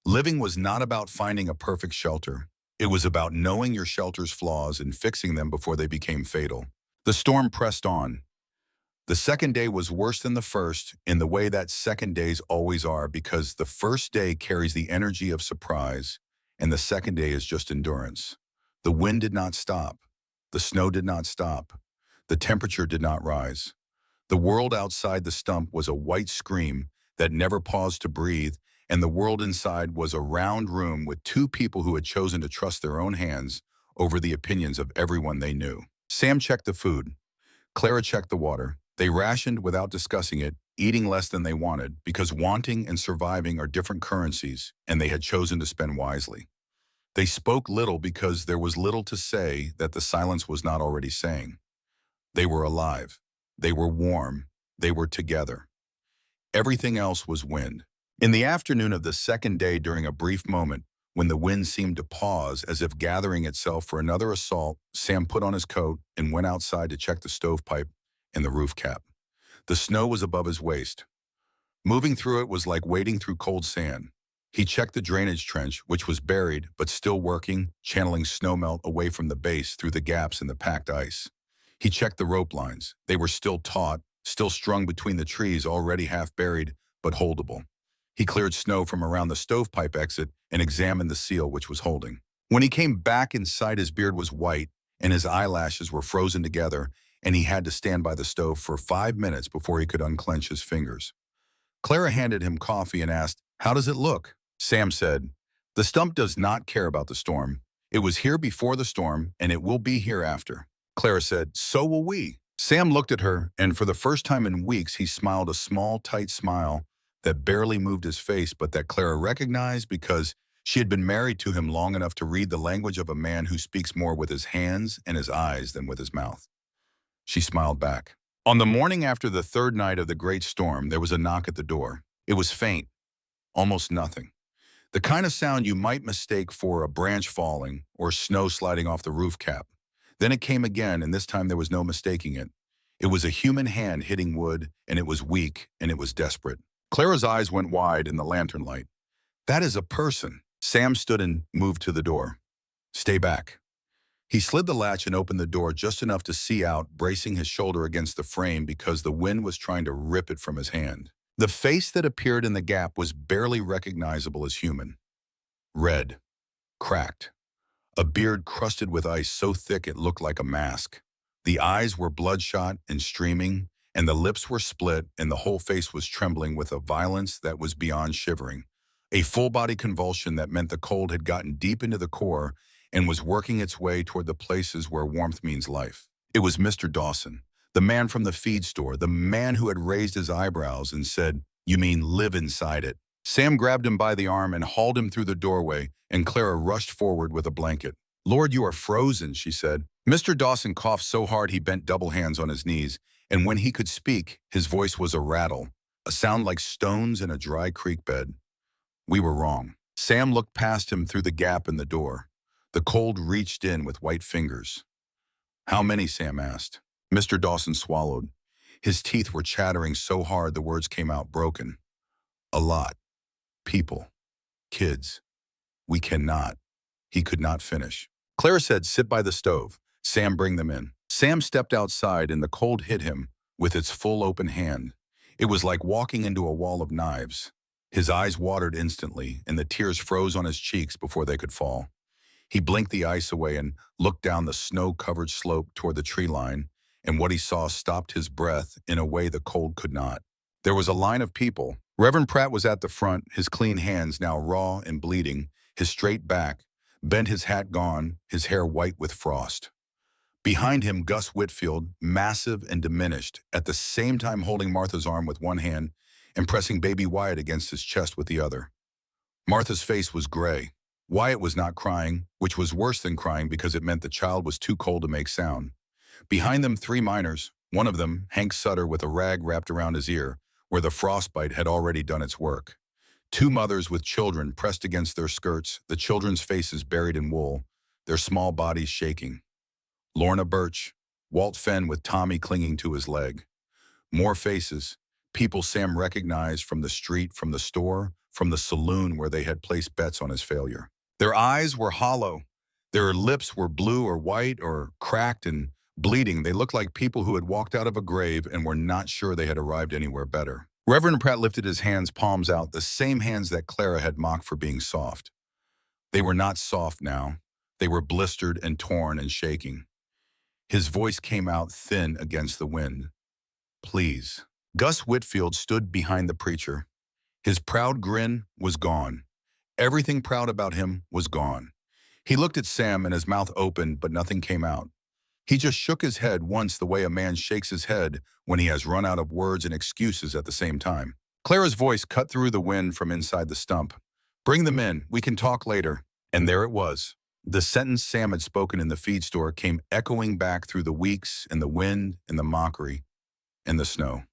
Living was not about finding a perfect shelter. It was about knowing your shelter's flaws and fixing them before they became fatal. The storm pressed on. The second day was worse than the first in the way that second days always are, because the first day carries the energy of surprise and the second day is just endurance. The wind did not stop. The snow did not stop. The temperature did not rise. The world outside the stump was a white scream that never paused to breathe, and the world inside was a round room with two people who had chosen to trust their own hands over the opinions of everyone they knew. Sam checked the food. Clara checked the water. They rationed without discussing it, eating less than they wanted, because wanting and surviving are different currencies, and they had chosen to spend wisely. They spoke little because there was little to say that the silence was not already saying. They were alive. They were warm. They were together. Everything else was wind. In the afternoon of the second day, during a brief moment, when the wind seemed to pause as if gathering itself for another assault, Sam put on his coat and went outside to check the stovepipe and the roof cap. The snow was above his waist. Moving through it was like wading through cold sand. He checked the drainage trench, which was buried but still working, channeling snowmelt away from the base through the gaps in the packed ice. He checked the rope lines. They were still taut, still strung between the trees, already half buried, but holdable. He cleared snow from around the stovepipe exit and examined the seal which was holding. When he came back inside, his beard was white and his eyelashes were frozen together, and he had to stand by the stove for 5 minutes before he could unclench his fingers. Clara handed him coffee and asked, "How does it look?" Sam said, "The stump does not care about the storm. It was here before the storm, and it will be here after." Clara said, "So will we." Sam looked at her, and for the first time in weeks, he smiled a small, tight smile that barely moved his face, but that Clara recognized because she had been married to him long enough to read the language of a man who speaks more with his hands and his eyes than with his mouth. She smiled back. On the morning after the third night of the great storm, there was a knock at the door. It was faint, almost nothing. The kind of sound you might mistake for a branch falling or snow sliding off the roof cap. Then it came again, and this time there was no mistaking it. It was a human hand hitting wood, and it was weak, and it was desperate. Clara's eyes went wide in the lantern light. "That is a person." Sam stood and moved to the door. "Stay back." He slid the latch and opened the door just enough to see out, bracing his shoulder against the frame because the wind was trying to rip it from his hand. The face that appeared in the gap was barely recognizable as human. Red, cracked, a beard crusted with ice so thick it looked like a mask. The eyes were bloodshot and streaming, and the lips were split, and the whole face was trembling with a violence that was beyond shivering. A full-body convulsion that meant the cold had gotten deep into the core and was working its way toward the places where warmth means life. It was Mr. Dawson, the man from the feed store, the man who had raised his eyebrows and said, "You mean live inside it?" Sam grabbed him by the arm and hauled him through the doorway, and Clara rushed forward with a blanket. "Lord, you are frozen," she said. Mr. Dawson coughed so hard he bent double hands on his knees, and when he could speak, his voice was a rattle, a sound like stones in a dry creek bed. "We were wrong." Sam looked past him through the gap in the door. The cold reached in with white fingers. "How many?" Sam asked. Mr. Dawson swallowed. His teeth were chattering so hard the words came out broken. "A lot. People. Kids. We cannot." He could not finish. Clara said, "Sit by the stove. Sam, bring them in." Sam stepped outside and the cold hit him with its full open hand. It was like walking into a wall of knives. His eyes watered instantly and the tears froze on his cheeks before they could fall. He blinked the ice away and looked down the snow-covered slope toward the tree line, and what he saw stopped his breath in a way the cold could not. There was a line of people. Reverend Pratt was at the front, his clean hands now raw and bleeding, his straight back, bent his hat gone, his hair white with frost. Behind him, Gus Whitfield, massive and diminished, at the same time holding Martha's arm with one hand and pressing baby Wyatt against his chest with the other. Martha's face was gray. Wyatt was not crying, which was worse than crying because it meant the child was too cold to make sound. Behind them, three miners, one of them, Hank Sutter, with a rag wrapped around his ear, where the frostbite had already done its work. Two mothers with children pressed against their skirts, the children's faces buried in wool, their small bodies shaking. Lorna Birch, Walt Fenn with Tommy clinging to his leg. More faces, people Sam recognized from the street, from the store, from the saloon where they had placed bets on his failure. Their eyes were hollow. Their lips were blue or white or cracked and bleeding. They looked like people who had walked out of a grave and were not sure they had arrived anywhere better. Reverend Pratt lifted his hands, palms out, the same hands that Clara had mocked for being soft. They were not soft now. They were blistered and torn and shaking. His voice came out thin against the wind. Please. Gus Whitfield stood behind the preacher. His proud grin was gone. Everything proud about him was gone. He looked at Sam and his mouth opened, but nothing came out. He just shook his head once, the way a man shakes his head when he has run out of words and excuses at the same time. Clara's voice cut through the wind from inside the stump. Bring them in. We can talk later. And there it was. The sentence Sam had spoken in the feed store came echoing back through the weeks and the wind and the mockery and the snow.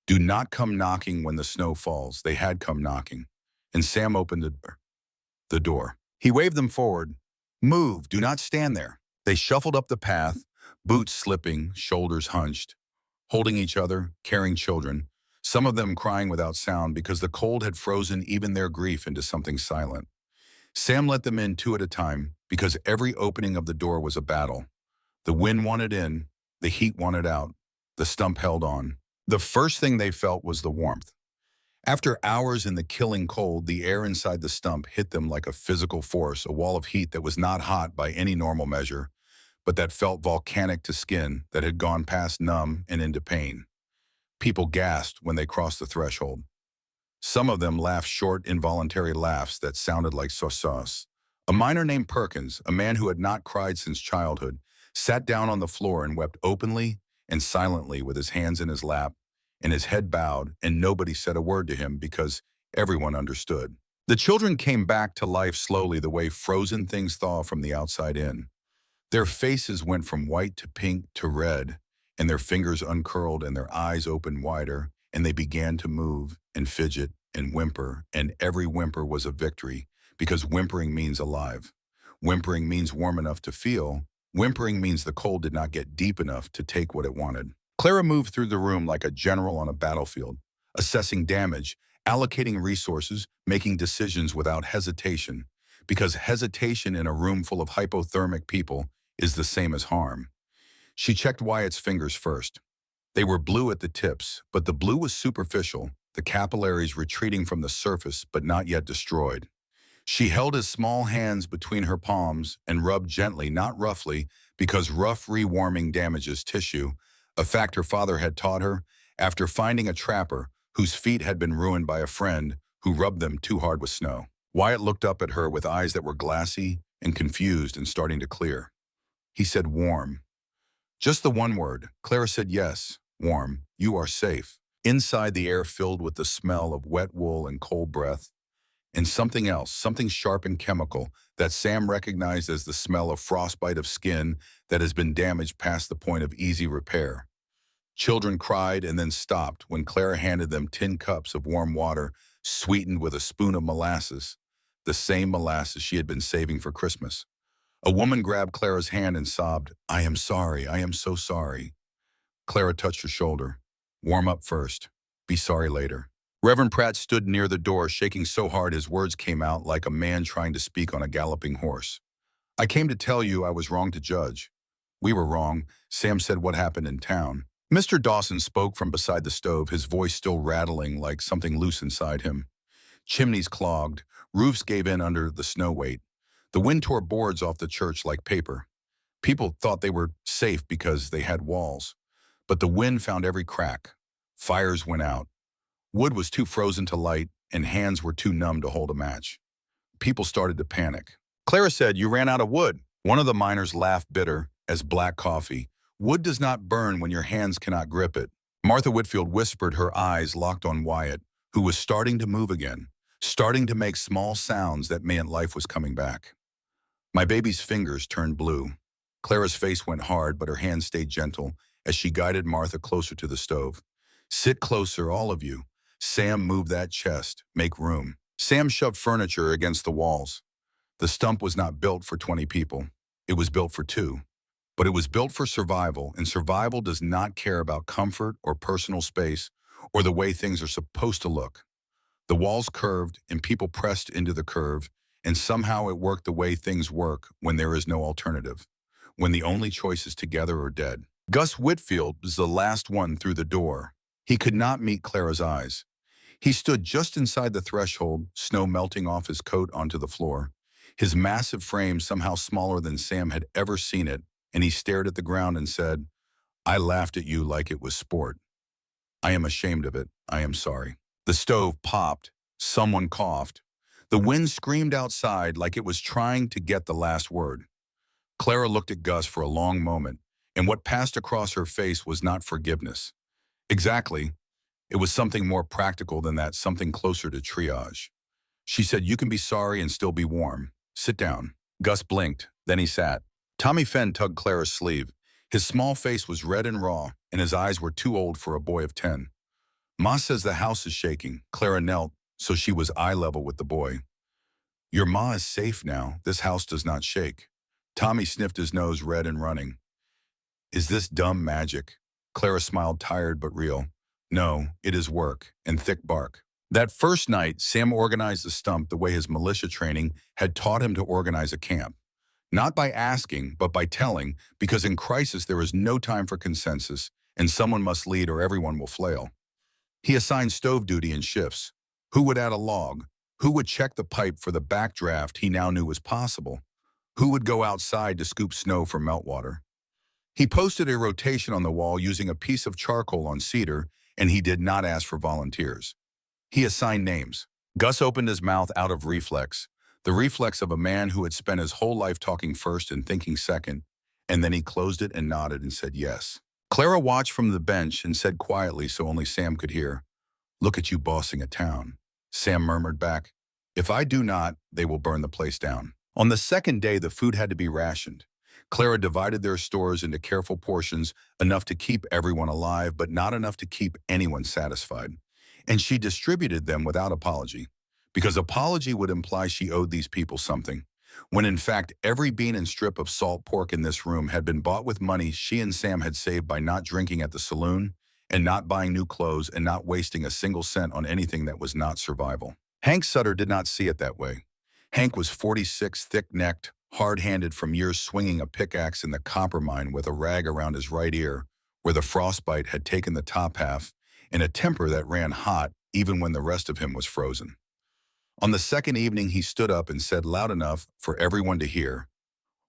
Do not come knocking when the snow falls. They had come knocking. And Sam opened the door. He waved them forward. Move. Do not stand there. They shuffled up the path, boots slipping, shoulders hunched, holding each other, carrying children, some of them crying without sound because the cold had frozen even their grief into something silent. Sam let them in two at a time because every opening of the door was a battle. The wind wanted in, the heat wanted out, the stump held on. The first thing they felt was the warmth. After hours in the killing cold, the air inside the stump hit them like a physical force, a wall of heat that was not hot by any normal measure, but that felt volcanic to skin, that had gone past numb and into pain. People gasped when they crossed the threshold. Some of them laughed short, involuntary laughs that sounded like sauce. A miner named Perkins, a man who had not cried since childhood, sat down on the floor and wept openly and silently with his hands in his lap and his head bowed, and nobody said a word to him because everyone understood. The children came back to life slowly, the way frozen things thaw from the outside in. Their faces went from white to pink to red, and their fingers uncurled and their eyes opened wider, and they began to move and fidget and whimper, and every whimper was a victory, because whimpering means alive. Whimpering means warm enough to feel. Whimpering means the cold did not get deep enough to take what it wanted. Clara moved through the room like a general on a battlefield, assessing damage, allocating resources, making decisions without hesitation, because hesitation in a room full of hypothermic people is the same as harm. She checked Wyatt's fingers first. They were blue at the tips, but the blue was superficial, the capillaries retreating from the surface but not yet destroyed. She held his small hands between her palms and rubbed gently, not roughly, because rough rewarming damages tissue, a fact her father had taught her after finding a trapper whose feet had been ruined by a friend who rubbed them too hard with snow. Wyatt looked up at her with eyes that were glassy and confused and starting to clear. He said, warm. Just the one word. Clara said, yes, warm. You are safe. Inside, the air filled with the smell of wet wool and cold breath, and something else, something sharp and chemical, that Sam recognized as the smell of frostbite of skin that has been damaged past the point of easy repair. Children cried and then stopped when Clara handed them tin cups of warm water sweetened with a spoon of molasses, the same molasses she had been saving for Christmas. A woman grabbed Clara's hand and sobbed, I am sorry, I am so sorry. Clara touched her shoulder. Warm up first. Be sorry later. Reverend Pratt stood near the door, shaking so hard his words came out like a man trying to speak on a galloping horse. I came to tell you I was wrong to judge. We were wrong. Sam said what happened in town. Mr. Dawson spoke from beside the stove, his voice still rattling like something loose inside him. Chimneys clogged. Roofs gave in under the snow weight. The wind tore boards off the church like paper. People thought they were safe because they had walls. But the wind found every crack. Fires went out. Wood was too frozen to light, and hands were too numb to hold a match. People started to panic. Clara said, "You ran out of wood." One of the miners laughed bitter as black coffee. "Wood does not burn when your hands cannot grip it." Martha Whitfield whispered, her eyes locked on Wyatt, who was starting to move again, starting to make small sounds that meant life was coming back. My baby's fingers turned blue. Clara's face went hard, but her hands stayed gentle as she guided Martha closer to the stove. "Sit closer, all of you. Sam, move that chest. Make room." Sam shoved furniture against the walls. The stump was not built for 20 people. It was built for 2. But it was built for survival, and survival does not care about comfort or personal space or the way things are supposed to look. The walls curved, and people pressed into the curve, and somehow it worked the way things work when there is no alternative, when the only choice is together or dead. Gus Whitfield was the last one through the door. He could not meet Clara's eyes. He stood just inside the threshold, snow melting off his coat onto the floor. His massive frame somehow smaller than Sam had ever seen it, and he stared at the ground and said, "I laughed at you like it was sport. I am ashamed of it. I am sorry." The stove popped. Someone coughed. The wind screamed outside like it was trying to get the last word. Clara looked at Gus for a long moment, and what passed across her face was not forgiveness. Exactly. It was something more practical than that, something closer to triage. She said, "You can be sorry and still be warm. Sit down." Gus blinked, then he sat. Tommy Fenn tugged Clara's sleeve. His small face was red and raw, and his eyes were too old for a boy of 10. "Ma says the house is shaking." Clara knelt, so she was eye level with the boy. "Your ma is safe now. This house does not shake." Tommy sniffed his nose, red and running. "Is this dumb magic?" Clara smiled, tired but real. "No, it is work, and thick bark." That first night, Sam organized the stump the way his militia training had taught him to organize a camp. Not by asking, but by telling, because in crisis there is no time for consensus, and someone must lead or everyone will flail. He assigned stove duty in shifts. Who would add a log? Who would check the pipe for the backdraft he now knew was possible? Who would go outside to scoop snow for meltwater? He posted a rotation on the wall using a piece of charcoal on cedar, and he did not ask for volunteers. He assigned names. Gus opened his mouth out of reflex, the reflex of a man who had spent his whole life talking first and thinking second, and then he closed it and nodded and said yes. Clara watched from the bench and said quietly so only Sam could hear, "Look at you bossing a town." Sam murmured back, "If I do not, they will burn the place down." On the second day, the food had to be rationed. Clara divided their stores into careful portions, enough to keep everyone alive, but not enough to keep anyone satisfied. And she distributed them without apology, because apology would imply she owed these people something, when in fact every bean and strip of salt pork in this room had been bought with money she and Sam had saved by not drinking at the saloon, and not buying new clothes, and not wasting a single cent on anything that was not survival. Hank Sutter did not see it that way. Hank was 46, thick-necked, hard-handed from years swinging a pickaxe in the copper mine with a rag around his right ear, where the frostbite had taken the top half, and a temper that ran hot even when the rest of him was frozen. On the second evening, he stood up and said loud enough for everyone to hear,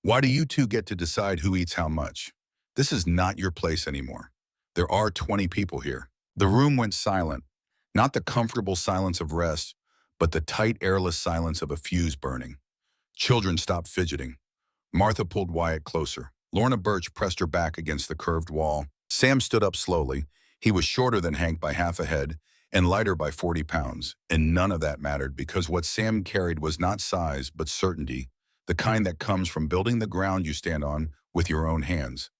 "Why do you two get to decide who eats how much? This is not your place anymore. There are 20 people here." The room went silent, not the comfortable silence of rest, but the tight, airless silence of a fuse burning. Children stopped fidgeting. Martha pulled Wyatt closer. Lorna Birch pressed her back against the curved wall. Sam stood up slowly. He was shorter than Hank by half a head and lighter by 40 pounds, and none of that mattered because what Sam carried was not size but certainty, the kind that comes from building the ground you stand on with your own hands.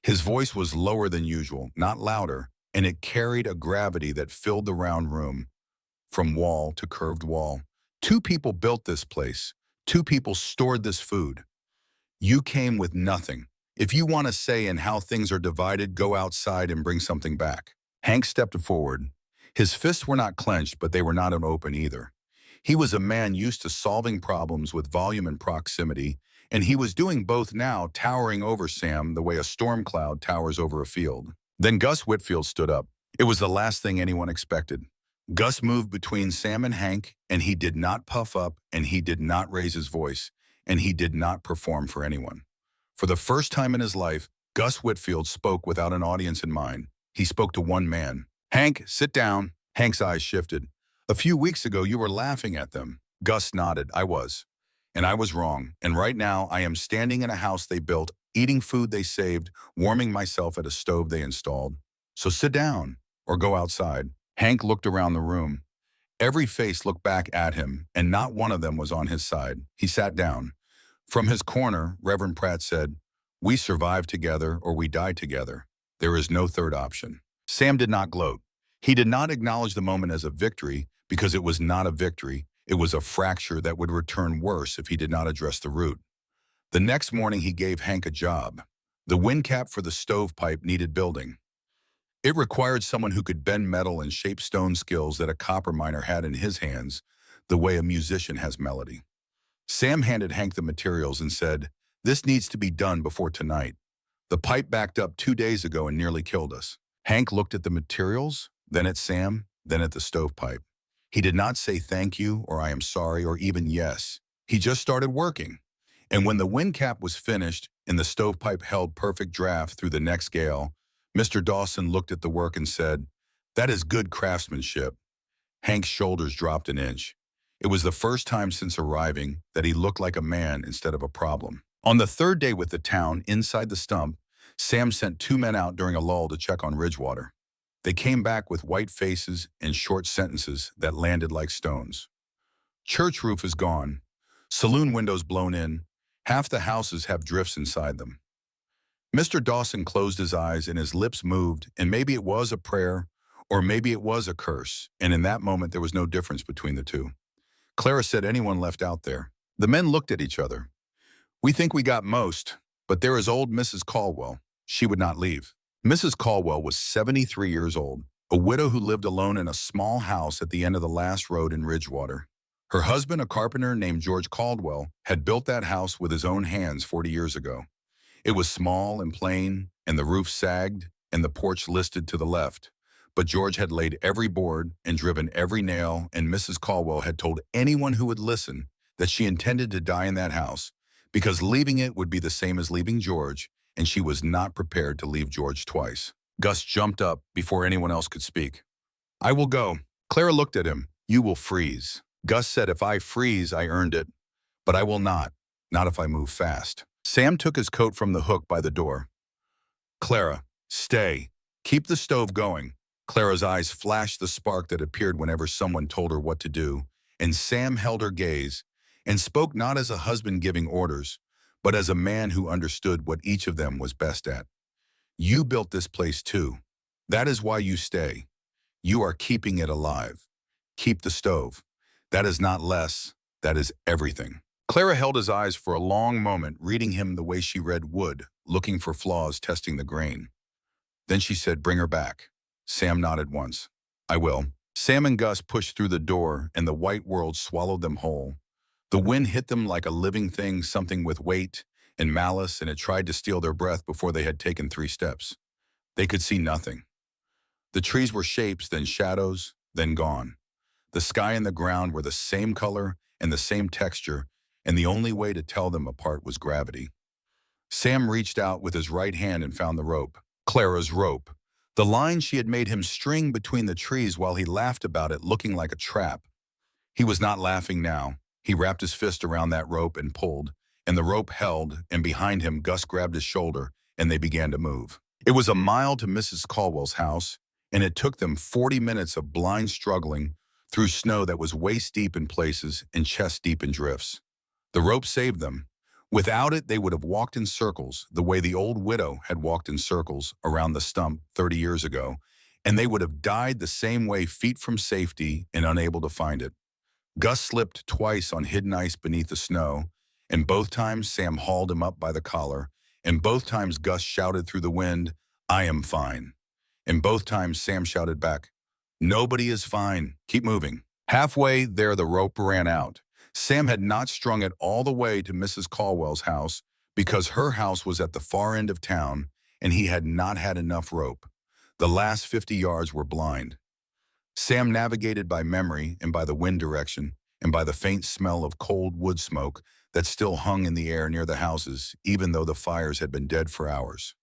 His voice was lower than usual, not louder, and it carried a gravity that filled the round room, from wall to curved wall. 2 people built this place. 2 people stored this food. You came with nothing. If you want to say in how things are divided, go outside and bring something back. Hank stepped forward. His fists were not clenched, but they were not open either. He was a man used to solving problems with volume and proximity, and he was doing both now, towering over Sam the way a storm cloud towers over a field. Then Gus Whitfield stood up. It was the last thing anyone expected. Gus moved between Sam and Hank, and he did not puff up, and he did not raise his voice, and he did not perform for anyone. For the first time in his life, Gus Whitfield spoke without an audience in mind. He spoke to one man. "Hank, sit down." Hank's eyes shifted. "A few weeks ago, you were laughing at them." Gus nodded. "I was." And I was wrong. And right now, I am standing in a house they built, eating food they saved, warming myself at a stove they installed. So sit down or go outside. Hank looked around the room. Every face looked back at him, and not one of them was on his side. He sat down. From his corner, Reverend Pratt said, "We survive together or we die together. There is no third option." Sam did not gloat. He did not acknowledge the moment as a victory because it was not a victory. It was a fracture that would return worse if he did not address the root. The next morning, he gave Hank a job. The wind cap for the stovepipe needed building. It required someone who could bend metal and shape stone, skills that a copper miner had in his hands, the way a musician has melody. Sam handed Hank the materials and said, "This needs to be done before tonight. The pipe backed up 2 days ago and nearly killed us." Hank looked at the materials, then at Sam, then at the stovepipe. He did not say thank you or I am sorry or even yes. He just started working. And when the wind cap was finished and the stovepipe held perfect draft through the next gale, Mr. Dawson looked at the work and said, "That is good craftsmanship." Hank's shoulders dropped an inch. It was the first time since arriving that he looked like a man instead of a problem. On the third day with the town inside the Stump, Sam sent 2 men out during a lull to check on Ridgewater. They came back with white faces and short sentences that landed like stones. Church roof is gone. Saloon windows blown in. Half the houses have drifts inside them. Mr. Dawson closed his eyes and his lips moved, and maybe it was a prayer, or maybe it was a curse, and in that moment there was no difference between the two. Clara said, "Anyone left out there?" The men looked at each other. "We think we got most, but there is old Mrs. Caldwell. She would not leave." Mrs. Caldwell was 73 years old, a widow who lived alone in a small house at the end of the last road in Ridgewater. Her husband, a carpenter named George Caldwell, had built that house with his own hands 40 years ago. It was small and plain, and the roof sagged, and the porch listed to the left. But George had laid every board and driven every nail, and Mrs. Caldwell had told anyone who would listen that she intended to die in that house, because leaving it would be the same as leaving George, and she was not prepared to leave George twice. Gus jumped up before anyone else could speak. "I will go." Clara looked at him. "You will freeze." Gus said, "If I freeze, I earned it. But I will not if I move fast." Sam took his coat from the hook by the door. "Clara, stay. Keep the stove going." Clara's eyes flashed the spark that appeared whenever someone told her what to do, and Sam held her gaze and spoke not as a husband giving orders, but as a man who understood what each of them was best at. "You built this place too. That is why you stay. You are keeping it alive. Keep the stove. That is not less, that is everything." Clara held his eyes for a long moment, reading him the way she read wood, looking for flaws, testing the grain. Then she said, "Bring her back." Sam nodded once. "I will." Sam and Gus pushed through the door, and the white world swallowed them whole. The wind hit them like a living thing, something with weight and malice, and it tried to steal their breath before they had taken 3 steps. They could see nothing. The trees were shapes, then shadows, then gone. The sky and the ground were the same color and the same texture, and the only way to tell them apart was gravity. Sam reached out with his right hand and found the rope. Clara's rope. The line she had made him string between the trees while he laughed about it, looking like a trap. He was not laughing now. He wrapped his fist around that rope and pulled, and the rope held, and behind him Gus grabbed his shoulder, and they began to move. It was a mile to Mrs. Caldwell's house, and it took them 40 minutes of blind struggling through snow that was waist-deep in places and chest-deep in drifts. The rope saved them. Without it, they would have walked in circles, the way the old widow had walked in circles around the Stump 30 years ago, and they would have died the same way, feet from safety and unable to find it. Gus slipped twice on hidden ice beneath the snow, and both times Sam hauled him up by the collar, and both times Gus shouted through the wind, "I am fine." And both times Sam shouted back, "Nobody is fine. Keep moving." Halfway there, the rope ran out. Sam had not strung it all the way to Mrs. Caldwell's house because her house was at the far end of town, and he had not had enough rope. The last 50 yards were blind. Sam navigated by memory and by the wind direction and by the faint smell of cold wood smoke that still hung in the air near the houses, even though the fires had been dead for hours.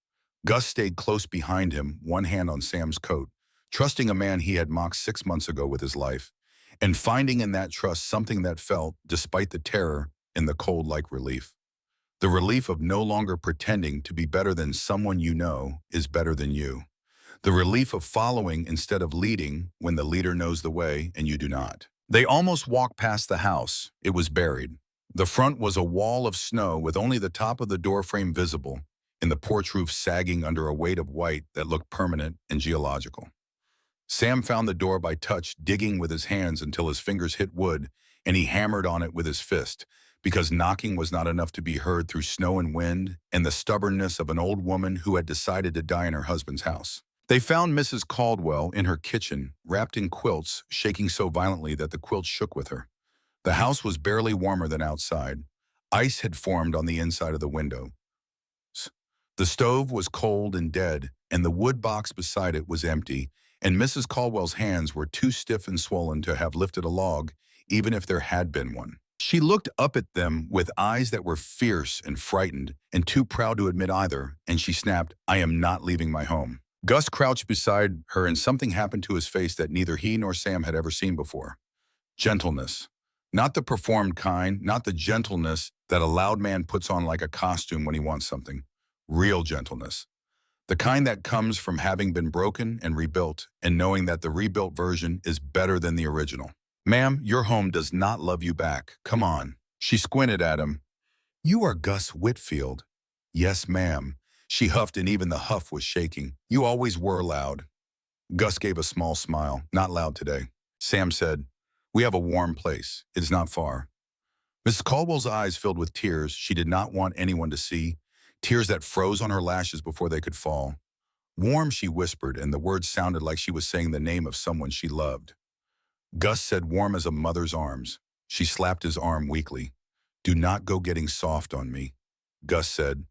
Gus stayed close behind him, one hand on Sam's coat, trusting a man he had mocked 6 months ago with his life, and finding in that trust something that felt, despite the terror in the cold like relief. The relief of no longer pretending to be better than someone you know is better than you. The relief of following instead of leading when the leader knows the way and you do not. They almost walked past the house. It was buried. The front was a wall of snow with only the top of the doorframe visible, and the porch roof sagging under a weight of white that looked permanent and geological. Sam found the door by touch, digging with his hands until his fingers hit wood, and he hammered on it with his fist, because knocking was not enough to be heard through snow and wind and the stubbornness of an old woman who had decided to die in her husband's house. They found Mrs. Caldwell in her kitchen, wrapped in quilts, shaking so violently that the quilts shook with her. The house was barely warmer than outside. Ice had formed on the inside of the window. The stove was cold and dead, and the wood box beside it was empty, and Mrs. Caldwell's hands were too stiff and swollen to have lifted a log, even if there had been one. She looked up at them with eyes that were fierce and frightened, and too proud to admit either, and she snapped, "I am not leaving my home." Gus crouched beside her, and something happened to his face that neither he nor Sam had ever seen before. Gentleness. Not the performed kind, not the gentleness that a loud man puts on like a costume when he wants something. Real gentleness. The kind that comes from having been broken and rebuilt and knowing that the rebuilt version is better than the original. "Ma'am, your home does not love you back. Come on." She squinted at him. "You are Gus Whitfield." "Yes, ma'am." She huffed, and even the huff was shaking. "You always were loud." Gus gave a small smile. "Not loud today." Sam said, "We have a warm place. It is not far." Mrs. Caldwell's eyes filled with tears she did not want anyone to see, tears that froze on her lashes before they could fall. "Warm," she whispered, and the words sounded like she was saying the name of someone she loved. Gus said, "Warm as a mother's arms." She slapped his arm weakly. "Do not go getting soft on me." Gus said,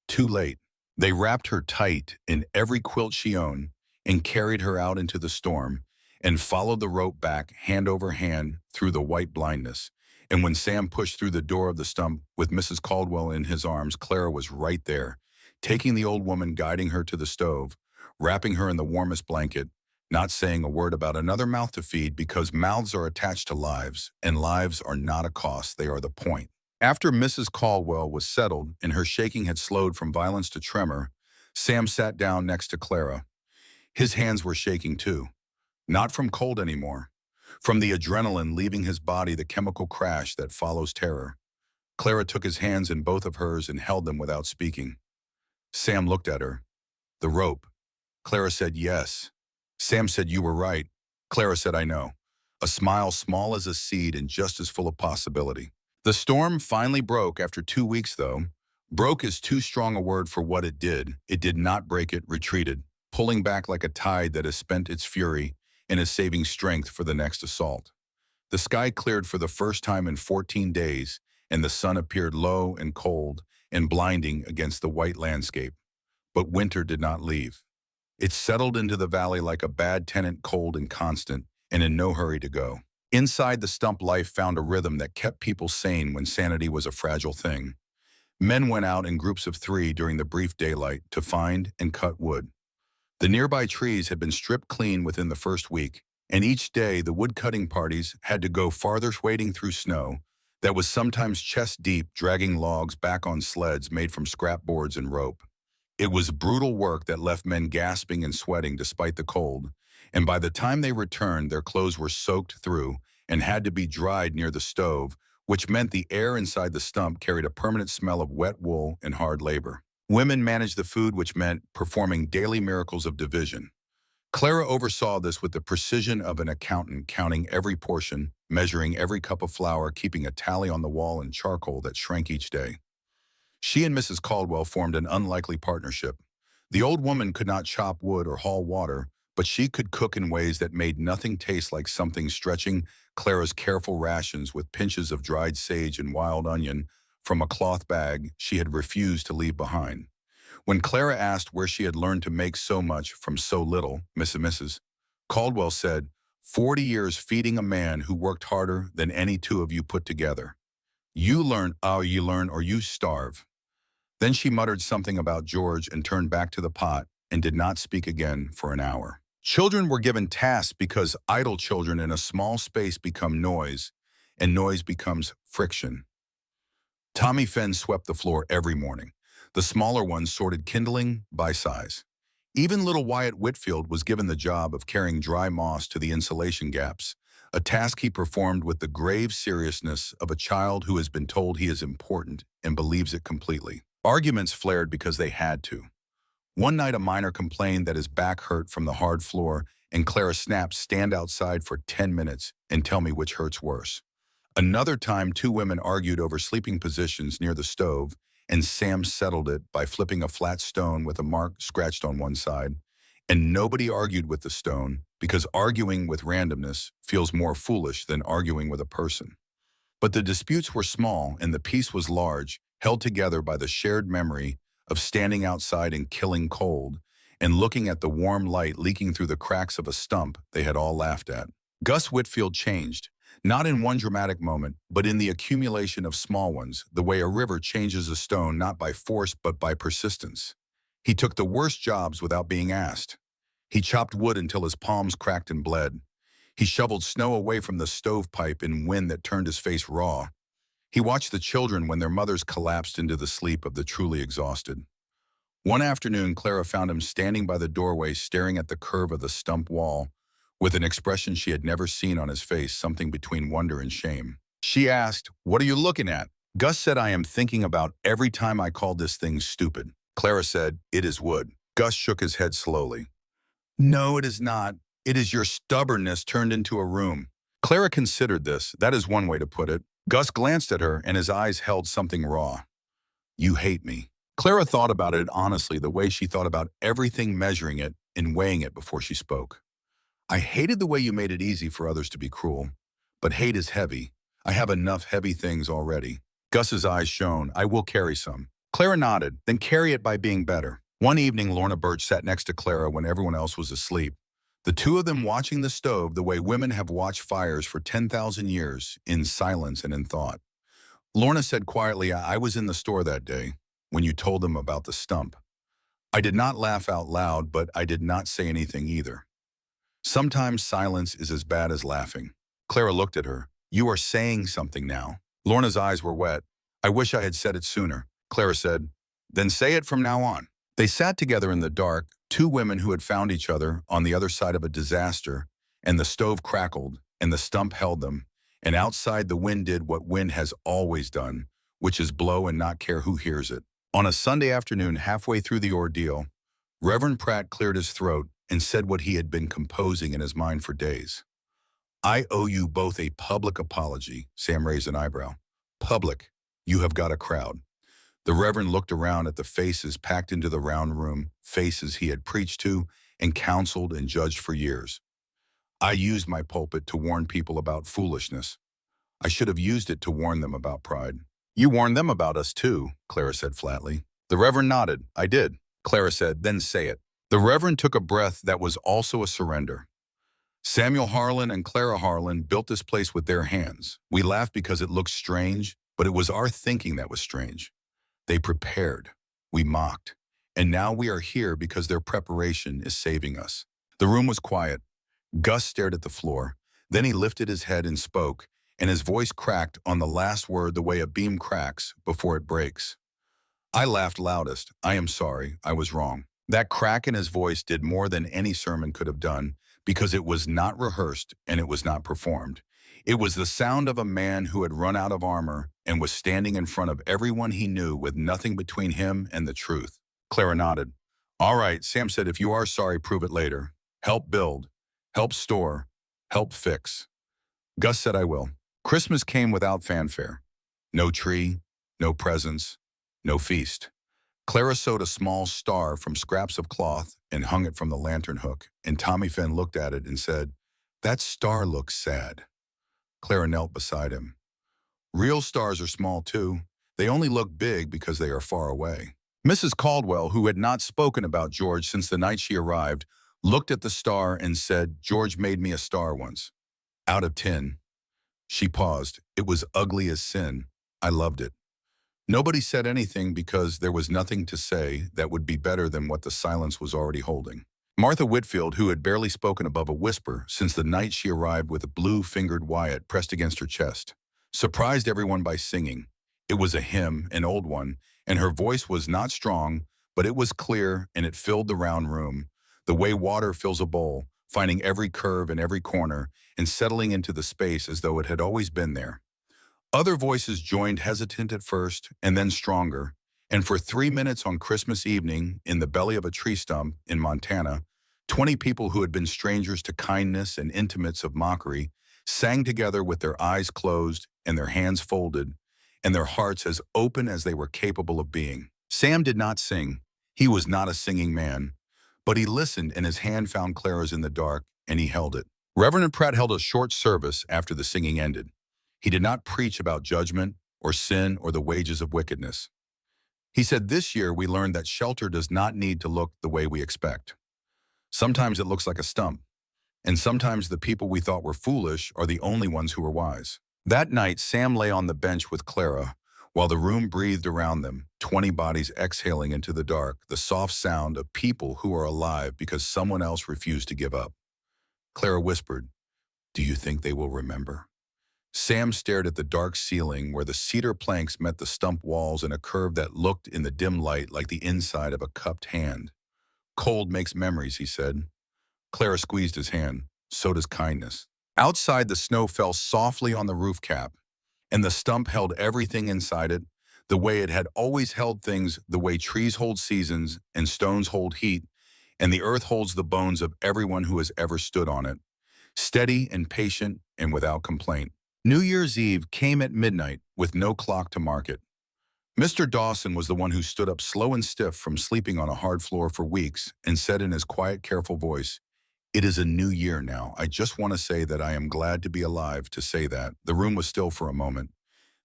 "Too late." They wrapped her tight in every quilt she owned and carried her out into the storm and followed the rope back hand over hand through the white blindness. And when Sam pushed through the door of the stump with Mrs. Caldwell in his arms, Clara was right there, taking the old woman, guiding her to the stove, wrapping her in the warmest blanket, not saying a word about another mouth to feed, because mouths are attached to lives, and lives are not a cost, they are the point. After Mrs. Caldwell was settled and her shaking had slowed from violence to tremor, Sam sat down next to Clara. His hands were shaking too, not from cold anymore, from the adrenaline leaving his body, the chemical crash that follows terror. Clara took his hands in both of hers and held them without speaking. Sam looked at her. "The rope." Clara said, "Yes." Sam said, "You were right." Clara said, "I know." A smile small as a seed and just as full of possibility. The storm finally broke after 2 weeks, though. Broke is too strong a word for what it did. It did not break, it retreated, pulling back like a tide that has spent its fury and is saving strength for the next assault. The sky cleared for the first time in 14 days, and the sun appeared low and cold and blinding against the white landscape. But winter did not leave. It settled into the valley like a bad tenant, cold and constant, and in no hurry to go. Inside, the Stump life found a rhythm that kept people sane when sanity was a fragile thing. Men went out in groups of 3 during the brief daylight to find and cut wood. The nearby trees had been stripped clean within the first week, and each day the wood-cutting parties had to go farther, wading through snow that was sometimes chest-deep, dragging logs back on sleds made from scrap boards and rope. It was brutal work that left men gasping and sweating despite the cold, and by the time they returned, their clothes were soaked through and had to be dried near the stove, which meant the air inside the stump carried a permanent smell of wet wool and hard labor. Women managed the food, which meant performing daily miracles of division. Clara oversaw this with the precision of an accountant, counting every portion, measuring every cup of flour, keeping a tally on the wall in charcoal that shrank each day. She and Mrs. Caldwell formed an unlikely partnership. The old woman could not chop wood or haul water, but she could cook in ways that made nothing taste like something, stretching Clara's careful rations with pinches of dried sage and wild onion from a cloth bag she had refused to leave behind. When Clara asked where she had learned to make so much from so little, Mrs. Caldwell said, 40 years feeding a man who worked harder than any 2 of you put together. You learn, or you starve." Then she muttered something about George and turned back to the pot and did not speak again for an hour. Children were given tasks because idle children in a small space become noise, and noise becomes friction. Tommy Fenn swept the floor every morning. The smaller ones sorted kindling by size. Even little Wyatt Whitfield was given the job of carrying dry moss to the insulation gaps, a task he performed with the grave seriousness of a child who has been told he is important and believes it completely. Arguments flared because they had to. One night a miner complained that his back hurt from the hard floor, and Clara snapped, "Stand outside for 10 minutes and tell me which hurts worse." Another time, two women argued over sleeping positions near the stove, and Sam settled it by flipping a flat stone with a mark scratched on one side. And nobody argued with the stone, because arguing with randomness feels more foolish than arguing with a person. But the disputes were small and the peace was large, held together by the shared memory of standing outside and killing cold, and looking at the warm light leaking through the cracks of a stump they had all laughed at. Gus Whitfield changed, not in one dramatic moment, but in the accumulation of small ones, the way a river changes a stone not by force but by persistence. He took the worst jobs without being asked. He chopped wood until his palms cracked and bled. He shoveled snow away from the stovepipe in wind that turned his face raw. He watched the children when their mothers collapsed into the sleep of the truly exhausted. One afternoon, Clara found him standing by the doorway staring at the curve of the stump wall, with an expression she had never seen on his face, something between wonder and shame. She asked, "What are you looking at?" Gus said, "I am thinking about every time I called this thing stupid." Clara said, "It is wood." Gus shook his head slowly. "No, it is not. It is your stubbornness turned into a room." Clara considered this. That is one way to put it. Gus glanced at her, and his eyes held something raw. "You hate me." Clara thought about it honestly, the way she thought about everything, measuring it and weighing it before she spoke. "I hated the way you made it easy for others to be cruel. But hate is heavy. I have enough heavy things already." Gus's eyes shone. "I will carry some." Clara nodded. "Then carry it by being better." One evening, Lorna Birch sat next to Clara when everyone else was asleep. The two of them watching the stove the way women have watched fires for 10,000 years, in silence and in thought. Lorna said quietly, "I was in the store that day, when you told them about the stump. I did not laugh out loud, but I did not say anything either. Sometimes silence is as bad as laughing." Clara looked at her. "You are saying something now." Lorna's eyes were wet. "I wish I had said it sooner." Clara said, "Then say it from now on." They sat together in the dark, two women who had found each other on the other side of a disaster, and the stove crackled, and the stump held them, and outside the wind did what wind has always done, which is blow and not care who hears it. On a Sunday afternoon, halfway through the ordeal, Reverend Pratt cleared his throat and said what he had been composing in his mind for days. "I owe you both a public apology." Sam raised an eyebrow. "Public. You have got a crowd." The Reverend looked around at the faces packed into the round room, faces he had preached to and counseled and judged for years. "I used my pulpit to warn people about foolishness. I should have used it to warn them about pride." "You warned them about us too," Clara said flatly. The Reverend nodded. "I did." Clara said, "Then say it." The Reverend took a breath that was also a surrender. "Samuel Harlan and Clara Harlan built this place with their hands. We laughed because it looked strange, but it was our thinking that was strange. They prepared. We mocked. And now we are here because their preparation is saving us." The room was quiet. Gus stared at the floor. Then he lifted his head and spoke, and his voice cracked on the last word the way a beam cracks before it breaks. "I laughed loudest. I am sorry. I was wrong." That crack in his voice did more than any sermon could have done, because it was not rehearsed and it was not performed. It was the sound of a man who had run out of armor and was standing in front of everyone he knew with nothing between him and the truth. Clara nodded. "All right," Sam said, "if you are sorry, prove it later. Help build. Help store. Help fix." Gus said, "I will." Christmas came without fanfare. No tree, no presents, no feast. Clara sewed a small star from scraps of cloth and hung it from the lantern hook, and Tommy Fenn looked at it and said, "That star looks sad." Clara knelt beside him. "Real stars are small too. They only look big because they are far away." Mrs. Caldwell, who had not spoken about George since the night she arrived, looked at the star and said, "George made me a star once. Out of tin." She paused. "It was ugly as sin. I loved it." Nobody said anything because there was nothing to say that would be better than what the silence was already holding. Martha Whitfield, who had barely spoken above a whisper since the night she arrived with a blue-fingered Wyatt pressed against her chest, surprised everyone by singing, It was a hymn, an old one, and her voice was not strong, but it was clear and it filled the round room, the way water fills a bowl, finding every curve and every corner and settling into the space as though it had always been there. Other voices joined, hesitant at first and then stronger, and for 3 minutes on Christmas evening, in the belly of a tree stump in Montana, 20 people who had been strangers to kindness and intimates of mockery sang together with their eyes closed and their hands folded and their hearts as open as they were capable of being. Sam did not sing. He was not a singing man, but he listened and his hand found Clara's in the dark and he held it. Reverend Pratt held a short service after the singing ended. He did not preach about judgment or sin or the wages of wickedness. He said, "This year we learned that shelter does not need to look the way we expect. Sometimes it looks like a stump, and sometimes the people we thought were foolish are the only ones who are wise." That night, Sam lay on the bench with Clara, while the room breathed around them, 20 bodies exhaling into the dark, the soft sound of people who are alive because someone else refused to give up. Clara whispered, "Do you think they will remember?" Sam stared at the dark ceiling where the cedar planks met the stump walls in a curve that looked in the dim light like the inside of a cupped hand. "Cold makes memories," he said. Clara squeezed his hand. "So does kindness." Outside, the snow fell softly on the roof cap, and the stump held everything inside it, the way it had always held things, the way trees hold seasons and stones hold heat, and the earth holds the bones of everyone who has ever stood on it, steady and patient and without complaint. New Year's Eve came at midnight with no clock to mark it. Mr. Dawson was the one who stood up slow and stiff from sleeping on a hard floor for weeks and said in his quiet, careful voice, "It is a new year now. I just want to say that I am glad to be alive to say that." The room was still for a moment.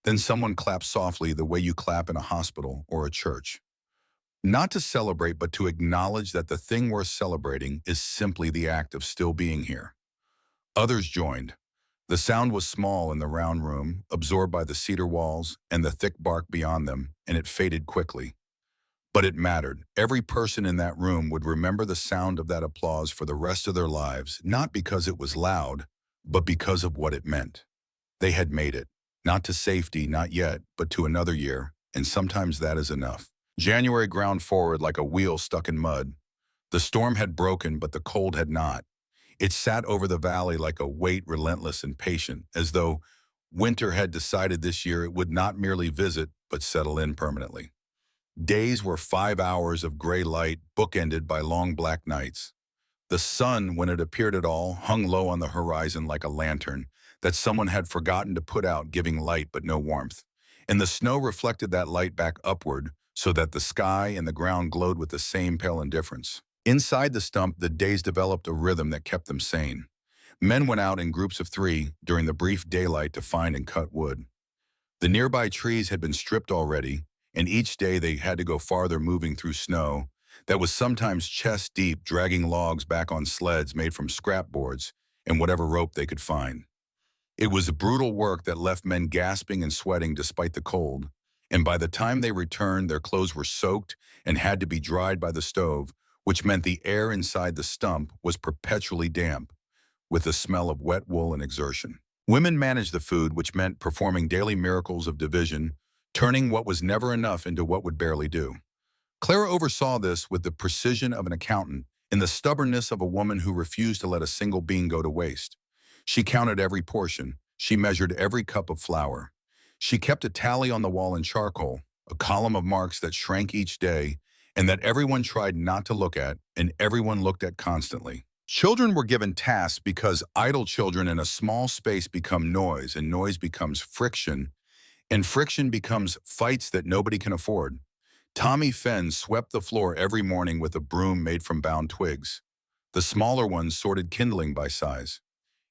Then someone clapped softly the way you clap in a hospital or a church. Not to celebrate, but to acknowledge that the thing worth celebrating is simply the act of still being here. Others joined. The sound was small in the round room, absorbed by the cedar walls and the thick bark beyond them, and it faded quickly. But it mattered. Every person in that room would remember the sound of that applause for the rest of their lives, not because it was loud, but because of what it meant. They had made it. Not to safety, not yet, but to another year, and sometimes that is enough. January ground forward like a wheel stuck in mud. The storm had broken, but the cold had not. It sat over the valley like a weight, relentless and patient, as though winter had decided this year it would not merely visit, but settle in permanently. Days were 5 hours of gray light, bookended by long black nights. The sun, when it appeared at all, hung low on the horizon like a lantern that someone had forgotten to put out, giving light but no warmth. And the snow reflected that light back upward so that the sky and the ground glowed with the same pale indifference. Inside the stump, the days developed a rhythm that kept them sane. Men went out in groups of 3 during the brief daylight to find and cut wood. The nearby trees had been stripped already, and each day they had to go farther, moving through snow that was sometimes chest deep, dragging logs back on sleds made from scrap boards and whatever rope they could find. It was brutal work that left men gasping and sweating despite the cold, and by the time they returned, their clothes were soaked and had to be dried by the stove, which meant the air inside the stump was perpetually damp, with the smell of wet wool and exertion. Women managed the food, which meant performing daily miracles of division, turning what was never enough into what would barely do. Clara oversaw this with the precision of an accountant and the stubbornness of a woman who refused to let a single bean go to waste. She counted every portion. She measured every cup of flour. She kept a tally on the wall in charcoal, a column of marks that shrank each day and that everyone tried not to look at and everyone looked at constantly. Children were given tasks because idle children in a small space become noise, and noise becomes friction, and friction becomes fights that nobody can afford. Tommy Fenn swept the floor every morning with a broom made from bound twigs. The smaller ones sorted kindling by size.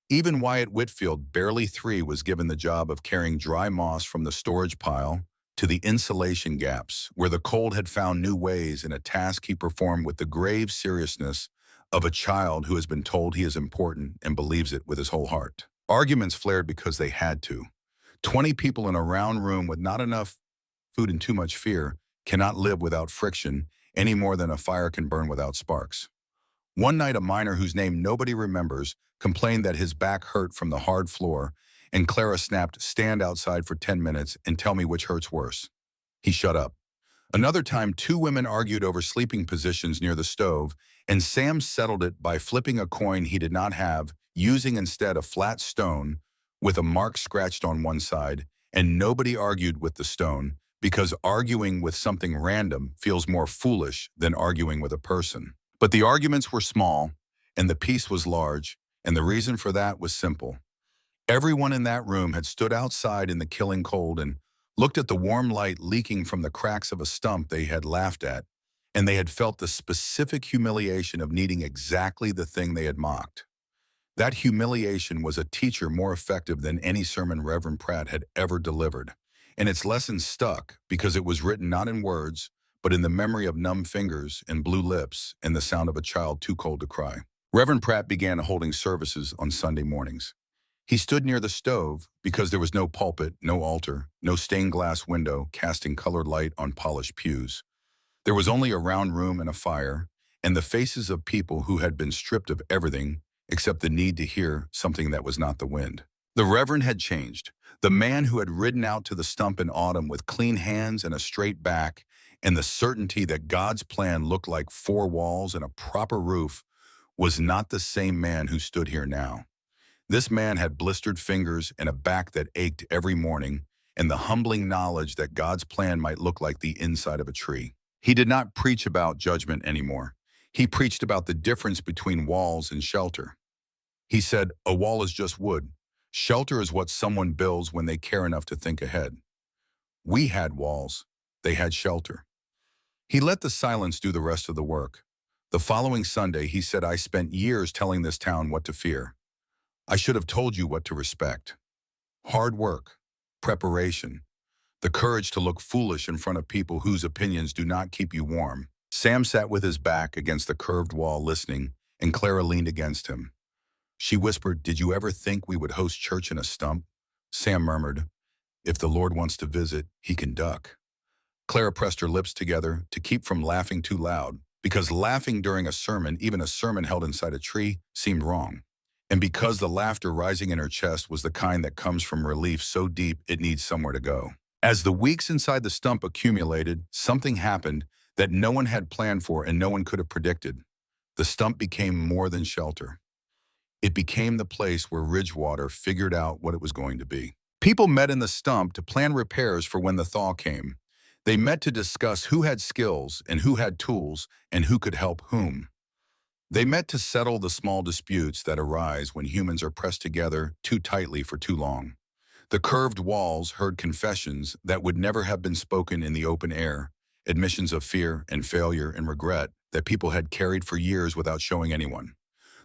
Even Wyatt Whitfield, barely 3, was given the job of carrying dry moss from the storage pile to the insulation gaps, where the cold had found new ways, in a task he performed with the grave seriousness of a child who has been told he is important and believes it with his whole heart. Arguments flared because they had to. 20 people in a round room with not enough food and too much fear cannot live without friction any more than a fire can burn without sparks. One night, a miner whose name nobody remembers complained that his back hurt from the hard floor and Clara snapped, "Stand outside for 10 minutes and tell me which hurts worse." He shut up. Another time, two women argued over sleeping positions near the stove, and Sam settled it by flipping a coin he did not have, using instead a flat stone with a mark scratched on one side, and nobody argued with the stone because arguing with something random feels more foolish than arguing with a person. But the arguments were small, and the peace was large, and the reason for that was simple. Everyone in that room had stood outside in the killing cold and looked at the warm light leaking from the cracks of a stump they had laughed at, and they had felt the specific humiliation of needing exactly the thing they had mocked. That humiliation was a teacher more effective than any sermon Reverend Pratt had ever delivered, and its lesson stuck because it was written not in words, but in the memory of numb fingers and blue lips and the sound of a child too cold to cry. Reverend Pratt began holding services on Sunday mornings. He stood near the stove because there was no pulpit, no altar, no stained glass window casting colored light on polished pews. There was only a round room and a fire, and the faces of people who had been stripped of everything except the need to hear something that was not the wind. The Reverend had changed. The man who had ridden out to the stump in autumn with clean hands and a straight back, and the certainty that God's plan looked like four walls and a proper roof, was not the same man who stood here now. This man had blistered fingers and a back that ached every morning, and the humbling knowledge that God's plan might look like the inside of a tree. He did not preach about judgment anymore. He preached about the difference between walls and shelter. He said, "A wall is just wood. Shelter is what someone builds when they care enough to think ahead." We had walls. They had shelter. He let the silence do the rest of the work. The following Sunday, he said, "I spent years telling this town what to fear. I should have told you what to respect. Hard work, preparation, the courage to look foolish in front of people whose opinions do not keep you warm." Sam sat with his back against the curved wall listening, and Clara leaned against him. She whispered, "Did you ever think we would host church in a stump?" Sam murmured, "If the Lord wants to visit, he can duck." Clara pressed her lips together to keep from laughing too loud, because laughing during a sermon, even a sermon held inside a tree, seemed wrong. And because the laughter rising in her chest was the kind that comes from relief so deep it needs somewhere to go. As the weeks inside the stump accumulated, something happened that no one had planned for and no one could have predicted. The stump became more than shelter. It became the place where Ridgewater figured out what it was going to be. People met in the stump to plan repairs for when the thaw came. They met to discuss who had skills and who had tools and who could help whom. They met to settle the small disputes that arise when humans are pressed together too tightly for too long. The curved walls heard confessions that would never have been spoken in the open air, admissions of fear and failure and regret that people had carried for years without showing anyone.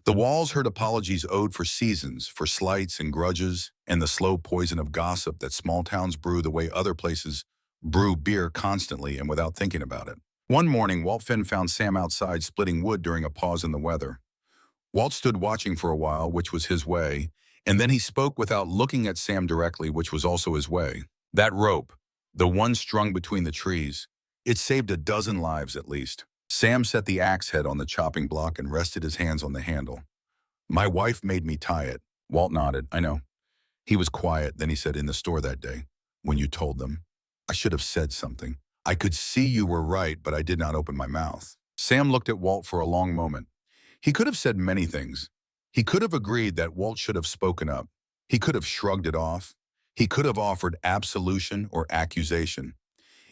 The walls heard apologies owed for seasons, for slights and grudges, and the slow poison of gossip that small towns brew the way other places brew beer constantly and without thinking about it. One morning, Walt Finn found Sam outside splitting wood during a pause in the weather. Walt stood watching for a while, which was his way, and then he spoke without looking at Sam directly, which was also his way. "That rope, the one strung between the trees, it saved a dozen lives at least." Sam set the axe head on the chopping block and rested his hands on the handle. "My wife made me tie it." Walt nodded. "I know." He was quiet, then he said, "In the store that day, when you told them, I should have said something. I could see you were right, but I did not open my mouth." Sam looked at Walt for a long moment. He could have said many things. He could have agreed that Walt should have spoken up. He could have shrugged it off. He could have offered absolution or accusation.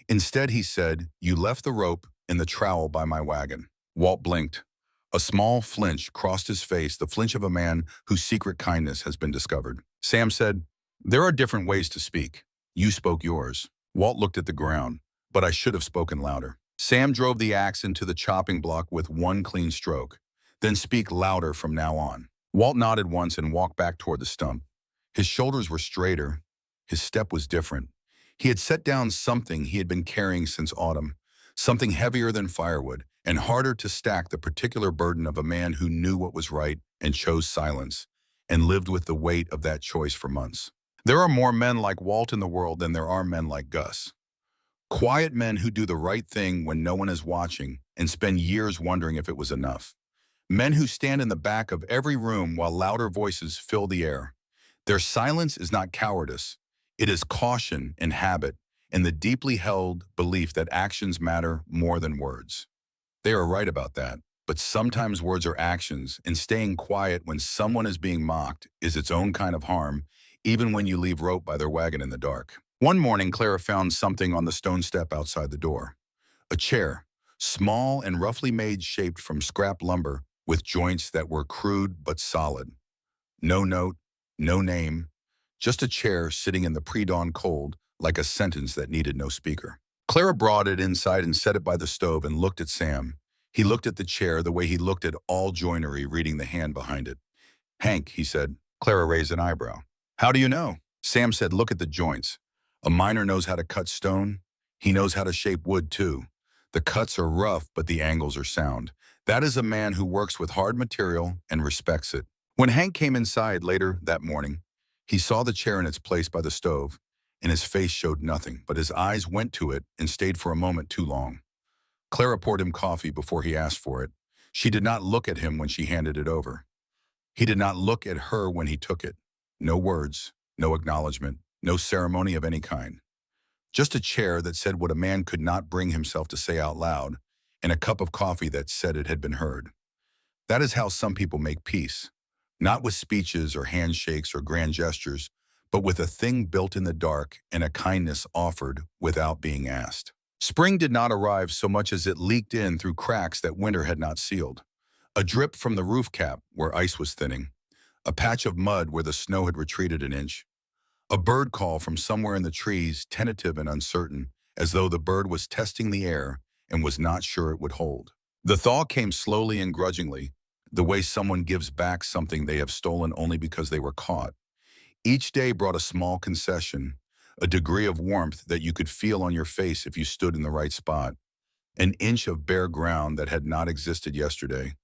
Instead, he said, "You left the rope and the trowel by my wagon." Walt blinked. A small flinch crossed his face, the flinch of a man whose secret kindness has been discovered. Sam said, "There are different ways to speak. You spoke yours." Walt looked at the ground. "But I should have spoken louder." Sam drove the axe into the chopping block with one clean stroke. "Then speak louder from now on." Walt nodded once and walked back toward the stump. His shoulders were straighter. His step was different. He had set down something he had been carrying since autumn, something heavier than firewood and harder to stack, the particular burden of a man who knew what was right and chose silence, and lived with the weight of that choice for months. There are more men like Walt in the world than there are men like Gus. Quiet men who do the right thing when no one is watching and spend years wondering if it was enough. Men who stand in the back of every room while louder voices fill the air. Their silence is not cowardice. It is caution and habit and the deeply held belief that actions matter more than words. They are right about that. But sometimes words are actions, and staying quiet when someone is being mocked is its own kind of harm, even when you leave rope by their wagon in the dark. One morning, Clara found something on the stone step outside the door. A chair, small and roughly made, shaped from scrap lumber with joints that were crude but solid. No note, no name, just a chair sitting in the pre-dawn cold like a sentence that needed no speaker. Clara brought it inside and set it by the stove and looked at Sam. He looked at the chair the way he looked at all joinery, reading the hand behind it. "Hank," he said. Clara raised an eyebrow. "How do you know?" Sam said, "Look at the joints. A miner knows how to cut stone. He knows how to shape wood, too. The cuts are rough, but the angles are sound. That is a man who works with hard material and respects it." When Hank came inside later that morning, he saw the chair in its place by the stove, and his face showed nothing, but his eyes went to it and stayed for a moment too long. Clara poured him coffee before he asked for it. She did not look at him when she handed it over. He did not look at her when he took it. No words, no acknowledgement, no ceremony of any kind. Just a chair that said what a man could not bring himself to say out loud, and a cup of coffee that said it had been heard. That is how some people make peace. Not with speeches or handshakes or grand gestures, but with a thing built in the dark and a kindness offered without being asked. Spring did not arrive so much as it leaked in through cracks that winter had not sealed. A drip from the roof cap where ice was thinning. A patch of mud where the snow had retreated an inch. A bird call from somewhere in the trees, tentative and uncertain, as though the bird was testing the air and was not sure it would hold. The thaw came slowly and grudgingly, the way someone gives back something they have stolen only because they were caught. Each day brought a small concession, a degree of warmth that you could feel on your face if you stood in the right spot, an inch of bare ground that had not existed yesterday,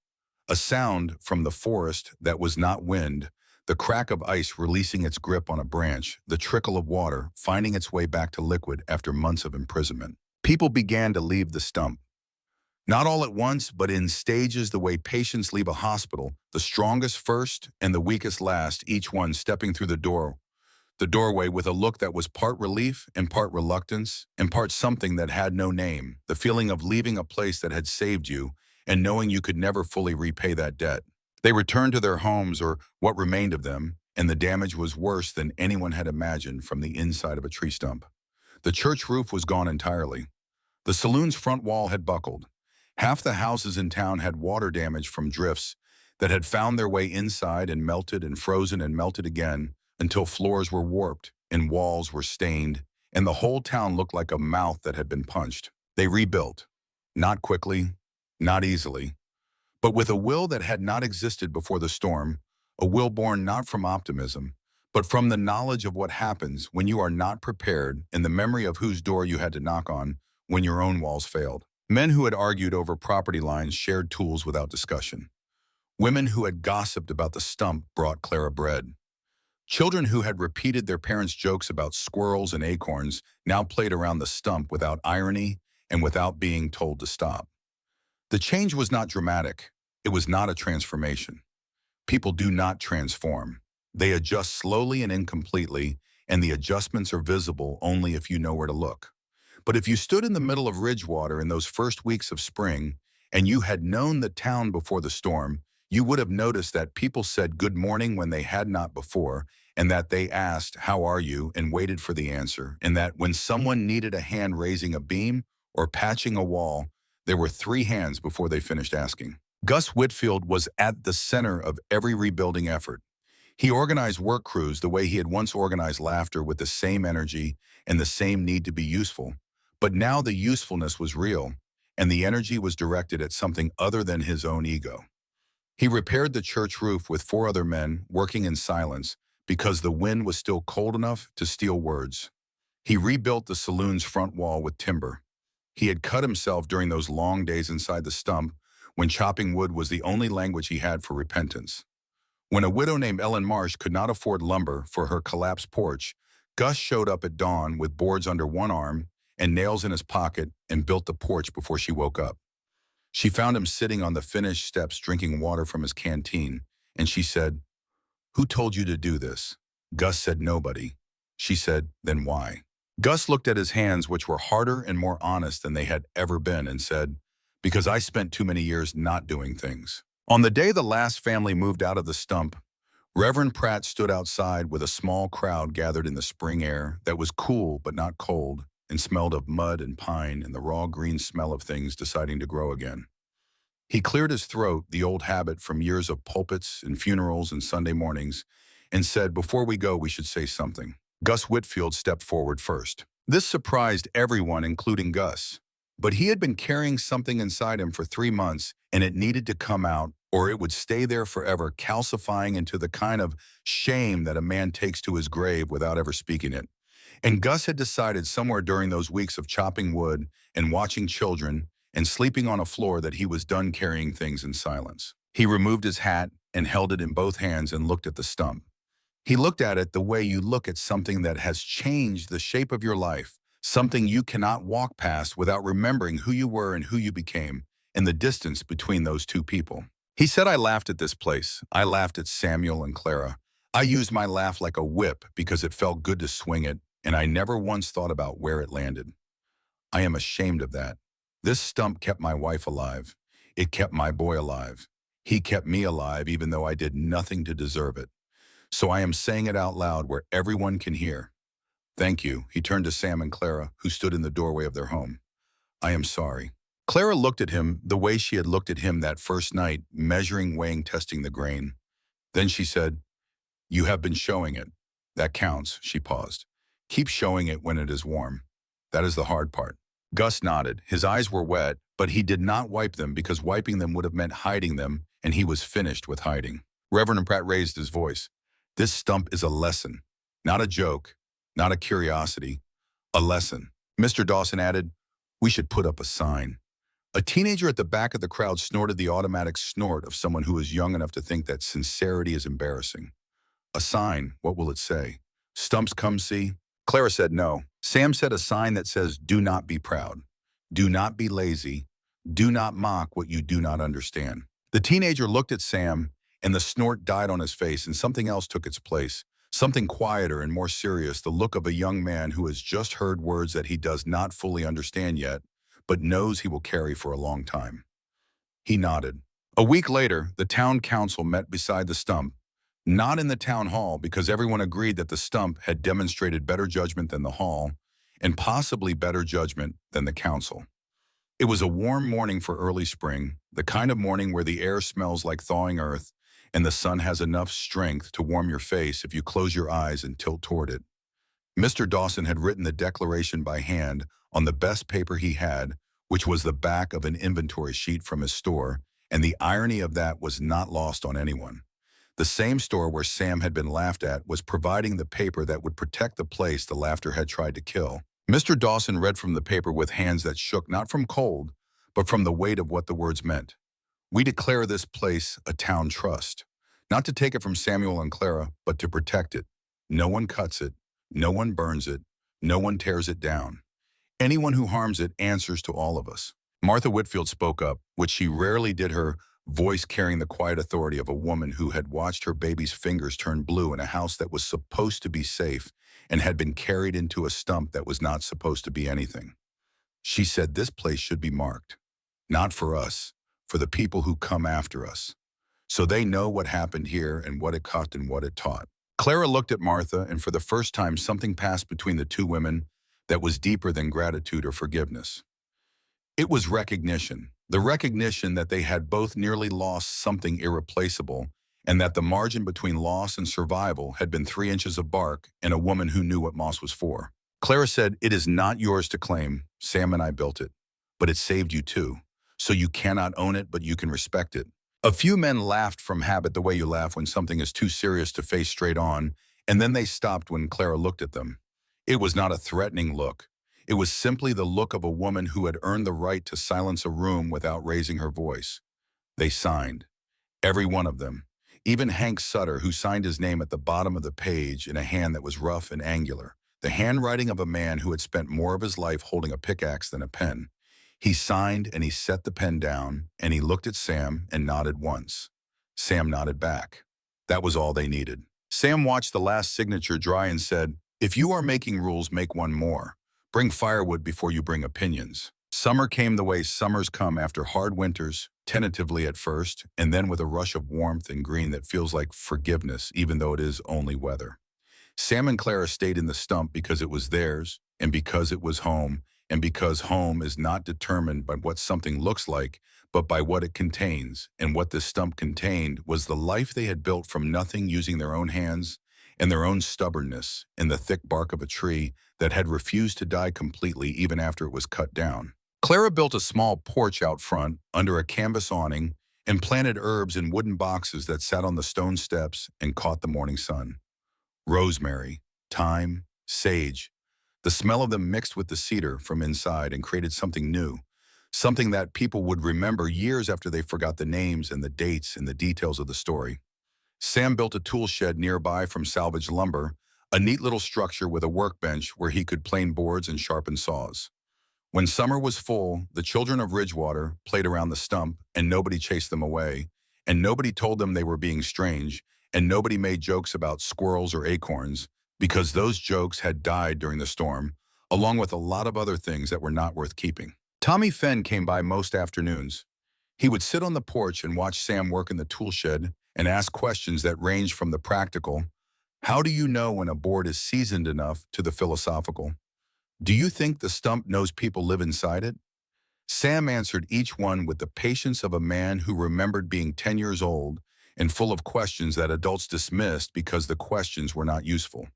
a sound from the forest that was not wind, the crack of ice releasing its grip on a branch, the trickle of water finding its way back to liquid after months of imprisonment. People began to leave the stump. Not all at once, but in stages, the way patients leave a hospital, the strongest first and the weakest last, each one stepping through the doorway with a look that was part relief and part reluctance and part something that had no name, the feeling of leaving a place that had saved you and knowing you could never fully repay that debt. They returned to their homes, or what remained of them, and the damage was worse than anyone had imagined from the inside of a tree stump. The church roof was gone entirely. The saloon's front wall had buckled. Half the houses in town had water damage from drifts that had found their way inside and melted and frozen and melted again until floors were warped and walls were stained, and the whole town looked like a mouth that had been punched. They rebuilt. Not quickly, not easily, but with a will that had not existed before the storm, a will born not from optimism, but from the knowledge of what happens when you are not prepared and the memory of whose door you had to knock on when your own walls failed. Men who had argued over property lines shared tools without discussion. Women who had gossiped about the stump brought Clara bread. Children who had repeated their parents' jokes about squirrels and acorns now played around the stump without irony and without being told to stop. The change was not dramatic. It was not a transformation. People do not transform. They adjust slowly and incompletely, and the adjustments are visible only if you know where to look. But if you stood in the middle of Ridgewater in those first weeks of spring, and you had known the town before the storm, you would have noticed that people said good morning when they had not before, and that they asked, "How are you?" and waited for the answer, and that when someone needed a hand raising a beam or patching a wall, there were 3 hands before they finished asking. Gus Whitfield was at the center of every rebuilding effort. He organized work crews the way he had once organized laughter, with the same energy and the same need to be useful. But now the usefulness was real, and the energy was directed at something other than his own ego. He repaired the church roof with 4 other men, working in silence, because the wind was still cold enough to steal words. He rebuilt the saloon's front wall with timber. He had cut himself during those long days inside the stump when chopping wood was the only language he had for repentance. When a widow named Ellen Marsh could not afford lumber for her collapsed porch, Gus showed up at dawn with boards under one arm and nails in his pocket and built the porch before she woke up. She found him sitting on the finished steps drinking water from his canteen, and she said, "Who told you to do this?" Gus said nobody. She said, then why? Gus looked at his hands, which were harder and more honest than they had ever been, and said, because I spent too many years not doing things. On the day the last family moved out of the stump, Reverend Pratt stood outside with a small crowd gathered in the spring air that was cool but not cold and smelled of mud and pine and the raw green smell of things deciding to grow again. He cleared his throat, the old habit from years of pulpits and funerals and Sunday mornings, and said, before we go, we should say something. Gus Whitfield stepped forward first. This surprised everyone, including Gus. But he had been carrying something inside him for 3 months, and it needed to come out, or it would stay there forever, calcifying into the kind of shame that a man takes to his grave without ever speaking it. And Gus had decided somewhere during those weeks of chopping wood and watching children and sleeping on a floor that he was done carrying things in silence. He removed his hat and held it in both hands and looked at the stump. He looked at it the way you look at something that has changed the shape of your life, something you cannot walk past without remembering who you were and who you became, and the distance between those two people. He said, I laughed at this place. I laughed at Samuel and Clara. I used my laugh like a whip because it felt good to swing it, and I never once thought about where it landed. I am ashamed of that. This stump kept my wife alive. It kept my boy alive. He kept me alive even though I did nothing to deserve it. So I am saying it out loud where everyone can hear. Thank you, he turned to Sam and Clara, who stood in the doorway of their home. I am sorry. Clara looked at him the way she had looked at him that first night, measuring, weighing, testing the grain. Then she said, you have been showing it. That counts, she paused. Keep showing it when it is warm. That is the hard part. Gus nodded. His eyes were wet, but he did not wipe them because wiping them would have meant hiding them, and he was finished with hiding. Reverend Pratt raised his voice. This stump is a lesson, not a joke, not a curiosity, a lesson. Mr. Dawson added, we should put up a sign. A teenager at the back of the crowd snorted the automatic snort of someone who is young enough to think that sincerity is embarrassing. A sign, what will it say? Stumps come see? Clara said no. Sam said a sign that says, do not be proud. Do not be lazy. Do not mock what you do not understand. The teenager looked at Sam, and the snort died on his face, and something else took its place. Something quieter and more serious, the look of a young man who has just heard words that he does not fully understand yet, but knows he will carry for a long time. He nodded. A week later, the town council met beside the stump, not in the town hall because everyone agreed that the stump had demonstrated better judgment than the hall, and possibly better judgment than the council. It was a warm morning for early spring, the kind of morning where the air smells like thawing earth, and the sun has enough strength to warm your face if you close your eyes and tilt toward it. Mr. Dawson had written the declaration by hand on the best paper he had, which was the back of an inventory sheet from his store, and the irony of that was not lost on anyone. The same store where Sam had been laughed at was providing the paper that would protect the place the laughter had tried to kill. Mr. Dawson read from the paper with hands that shook not from cold, but from the weight of what the words meant. We declare this place a town trust, not to take it from Samuel and Clara, but to protect it. No one cuts it, no one burns it, no one tears it down. Anyone who harms it answers to all of us. Martha Whitfield spoke up, which she rarely did, her voice carrying the quiet authority of a woman who had watched her baby's fingers turn blue in a house that was supposed to be safe and had been carried into a stump that was not supposed to be anything. She said this place should be marked, not for us, for the people who come after us, so they know what happened here and what it cost and what it taught. Clara looked at Martha, and for the first time something passed between the two women that was deeper than gratitude or forgiveness. It was recognition, the recognition that they had both nearly lost something irreplaceable, and that the margin between loss and survival had been 3 inches of bark and a woman who knew what moss was for. Clara said, it is not yours to claim. Sam and I built it, but it saved you too. So you cannot own it, but you can respect it. A few men laughed from habit the way you laugh when something is too serious to face straight on, and then they stopped when Clara looked at them. It was not a threatening look. It was simply the look of a woman who had earned the right to silence a room without raising her voice. They signed. Every one of them. Even Hank Sutter, who signed his name at the bottom of the page in a hand that was rough and angular. The handwriting of a man who had spent more of his life holding a pickaxe than a pen. He signed and he set the pen down, and he looked at Sam and nodded once. Sam nodded back. That was all they needed. Sam watched the last signature dry and said, "If you are making rules, make one more. Bring firewood before you bring opinions." Summer came the way summers come after hard winters, tentatively at first, and then with a rush of warmth and green that feels like forgiveness, even though it is only weather. Sam and Clara stayed in the stump because it was theirs, and because it was home, and because home is not determined by what something looks like, but by what it contains. And what this stump contained was the life they had built from nothing using their own hands and their own stubbornness in the thick bark of a tree that had refused to die completely even after it was cut down. Clara built a small porch out front under a canvas awning and planted herbs in wooden boxes that sat on the stone steps and caught the morning sun. Rosemary, thyme, sage. The smell of them mixed with the cedar from inside and created something new, something that people would remember years after they forgot the names and the dates and the details of the story. Sam built a tool shed nearby from salvaged lumber, a neat little structure with a workbench where he could plane boards and sharpen saws. When summer was full, the children of Ridgewater played around the stump, and nobody chased them away, and nobody told them they were being strange, and nobody made jokes about squirrels or acorns, because those jokes had died during the storm, along with a lot of other things that were not worth keeping. Tommy Fenn came by most afternoons. He would sit on the porch and watch Sam work in the tool shed and ask questions that ranged from the practical, "How do you know when a board is seasoned enough?" to the philosophical, "Do you think the stump knows people live inside it?" Sam answered each one with the patience of a man who remembered being 10 years old and full of questions that adults dismissed because the questions were not useful.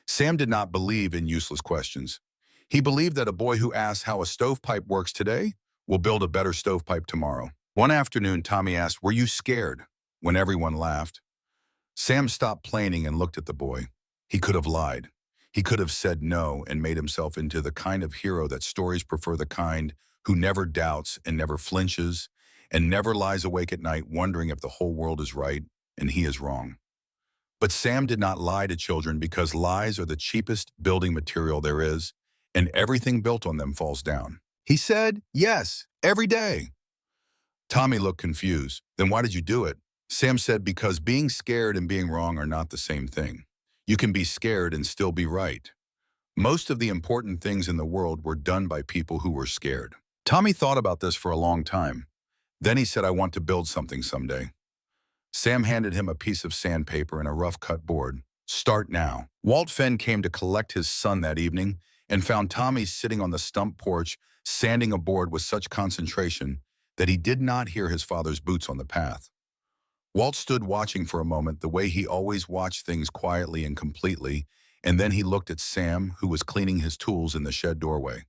Sam did not believe in useless questions. He believed that a boy who asks how a stovepipe works today will build a better stovepipe tomorrow. One afternoon, Tommy asked, "Were you scared?" When everyone laughed. Sam stopped planing and looked at the boy. He could have lied. He could have said no and made himself into the kind of hero that stories prefer, the kind who never doubts and never flinches and never lies awake at night wondering if the whole world is right and he is wrong. But Sam did not lie to children because lies are the cheapest building material there is, and everything built on them falls down. He said, "Yes, every day." Tommy looked confused. "Then why did you do it?" Sam said, "Because being scared and being wrong are not the same thing. You can be scared and still be right. Most of the important things in the world were done by people who were scared." Tommy thought about this for a long time. Then he said, "I want to build something someday." Sam handed him a piece of sandpaper and a rough-cut board. "Start now." Walt Fenn came to collect his son that evening and found Tommy sitting on the stump porch, sanding a board with such concentration that he did not hear his father's boots on the path. Walt stood watching for a moment the way he always watched things, quietly and completely, and then he looked at Sam, who was cleaning his tools in the shed doorway.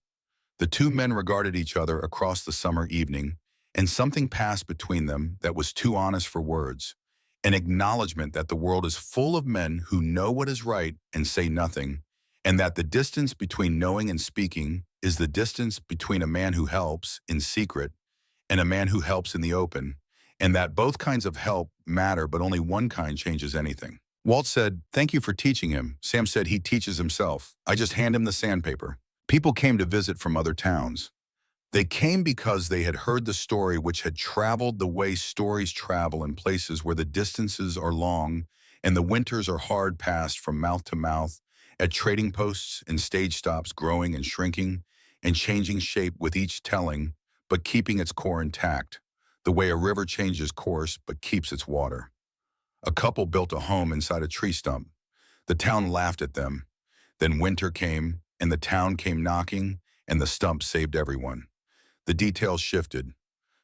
The two men regarded each other across the summer evening, and something passed between them that was too honest for words, an acknowledgement that the world is full of men who know what is right and say nothing, and that the distance between knowing and speaking is the distance between a man who helps in secret and a man who helps in the open, and that both kinds of help matter, but only one kind changes anything. Walt said, "Thank you for teaching him." Sam said, "He teaches himself. I just hand him the sandpaper." People came to visit from other towns. They came because they had heard the story, which had traveled the way stories travel in places where the distances are long and the winters are hard, passed from mouth to mouth, at trading posts and stage stops, growing and shrinking and changing shape with each telling, but keeping its core intact, the way a river changes course but keeps its water. A couple built a home inside a tree stump. The town laughed at them. Then winter came, and the town came knocking, and the stump saved everyone. The details shifted.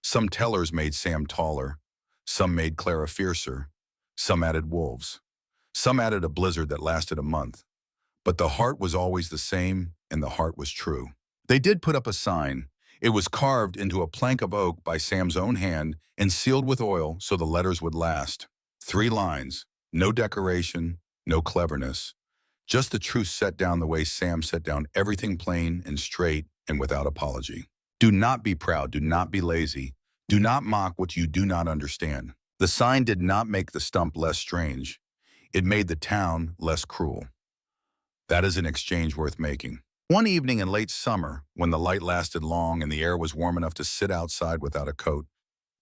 Some tellers made Sam taller. Some made Clara fiercer. Some added wolves. Some added a blizzard that lasted a month. But the heart was always the same, and the heart was true. They did put up a sign. It was carved into a plank of oak by Sam's own hand and sealed with oil so the letters would last. 3 lines. No decoration, no cleverness. Just the truth set down the way Sam set down everything, plain and straight and without apology. Do not be proud. Do not be lazy. Do not mock what you do not understand. The sign did not make the stump less strange. It made the town less cruel. That is an exchange worth making. One evening in late summer, when the light lasted long and the air was warm enough to sit outside without a coat,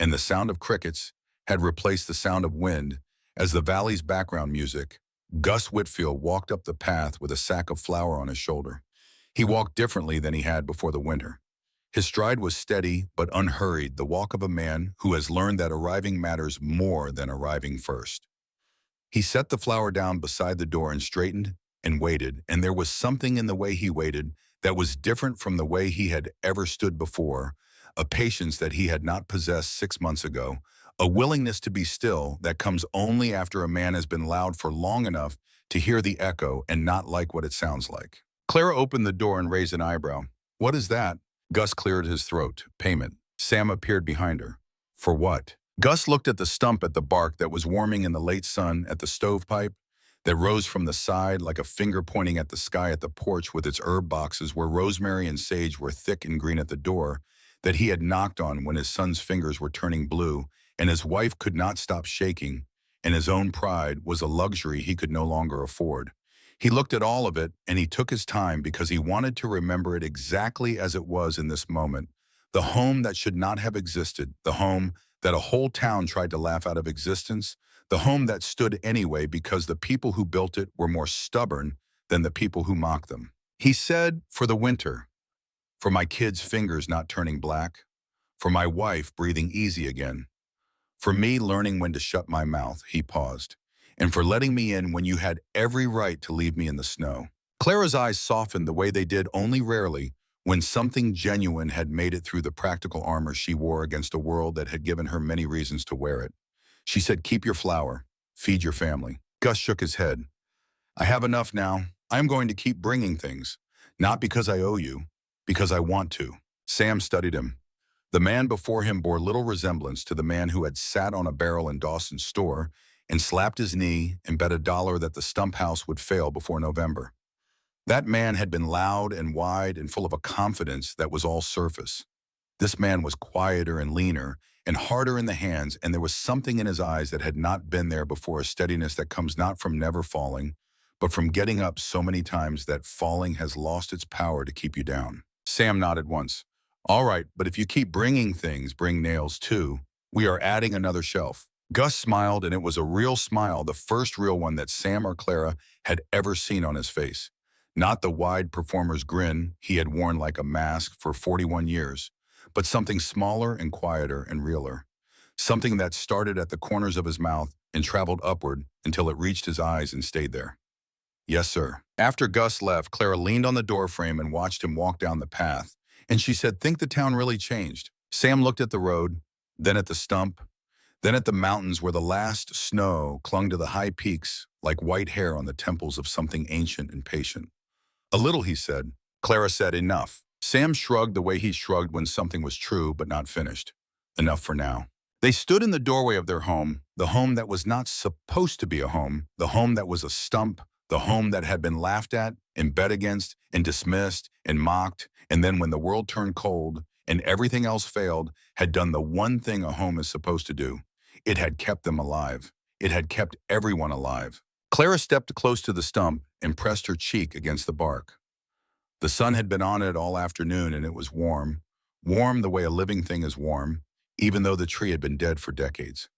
and the sound of crickets had replaced the sound of wind as the valley's background music, Gus Whitfield walked up the path with a sack of flour on his shoulder. He walked differently than he had before the winter. His stride was steady but unhurried, the walk of a man who has learned that arriving matters more than arriving first. He set the flower down beside the door and straightened and waited, and there was something in the way he waited that was different from the way he had ever stood before, a patience that he had not possessed 6 months ago, a willingness to be still that comes only after a man has been loud for long enough to hear the echo and not like what it sounds like. Clara opened the door and raised an eyebrow. "What is that?" Gus cleared his throat. "Payment." Sam appeared behind her. "For what?" Gus looked at the stump at the bark that was warming in the late sun at the stovepipe that rose from the side like a finger pointing at the sky at the porch with its herb boxes where rosemary and sage were thick and green at the door that he had knocked on when his son's fingers were turning blue and his wife could not stop shaking, and his own pride was a luxury he could no longer afford. He looked at all of it and he took his time because he wanted to remember it exactly as it was in this moment. The home that should not have existed, the home that a whole town tried to laugh out of existence, the home that stood anyway because the people who built it were more stubborn than the people who mocked them. He said, "For the winter, for my kids' fingers not turning black, for my wife breathing easy again, for me learning when to shut my mouth," he paused, "and for letting me in when you had every right to leave me in the snow." Clara's eyes softened the way they did only rarely when something genuine had made it through the practical armor she wore against a world that had given her many reasons to wear it. She said, "Keep your flour. Feed your family." Gus shook his head. "I have enough now. I am going to keep bringing things. Not because I owe you, because I want to." Sam studied him. The man before him bore little resemblance to the man who had sat on a barrel in Dawson's store and slapped his knee and bet $1 that the Stump house would fail before November. That man had been loud and wide and full of a confidence that was all surface. This man was quieter and leaner and harder in the hands, and there was something in his eyes that had not been there before, a steadiness that comes not from never falling, but from getting up so many times that falling has lost its power to keep you down. Sam nodded once. "All right, but if you keep bringing things, bring nails too. We are adding another shelf." Gus smiled, and it was a real smile, the first real one that Sam or Clara had ever seen on his face. Not the wide performer's grin he had worn like a mask for 41 years, but something smaller and quieter and realer. Something that started at the corners of his mouth and traveled upward until it reached his eyes and stayed there. "Yes, sir." After Gus left, Clara leaned on the doorframe and watched him walk down the path, and she said, "Think the town really changed." Sam looked at the road, then at the stump, then at the mountains where the last snow clung to the high peaks like white hair on the temples of something ancient and patient. "A little," he said. Clara said, "Enough." Sam shrugged the way he shrugged when something was true but not finished. "Enough for now." They stood in the doorway of their home, the home that was not supposed to be a home, the home that was a stump, the home that had been laughed at and bet against and dismissed and mocked, and then when the world turned cold and everything else failed, had done the one thing a home is supposed to do. It had kept them alive. It had kept everyone alive. Clara stepped close to the stump and pressed her cheek against the bark. The sun had been on it all afternoon and it was warm, warm the way a living thing is warm, even though the tree had been dead for decades.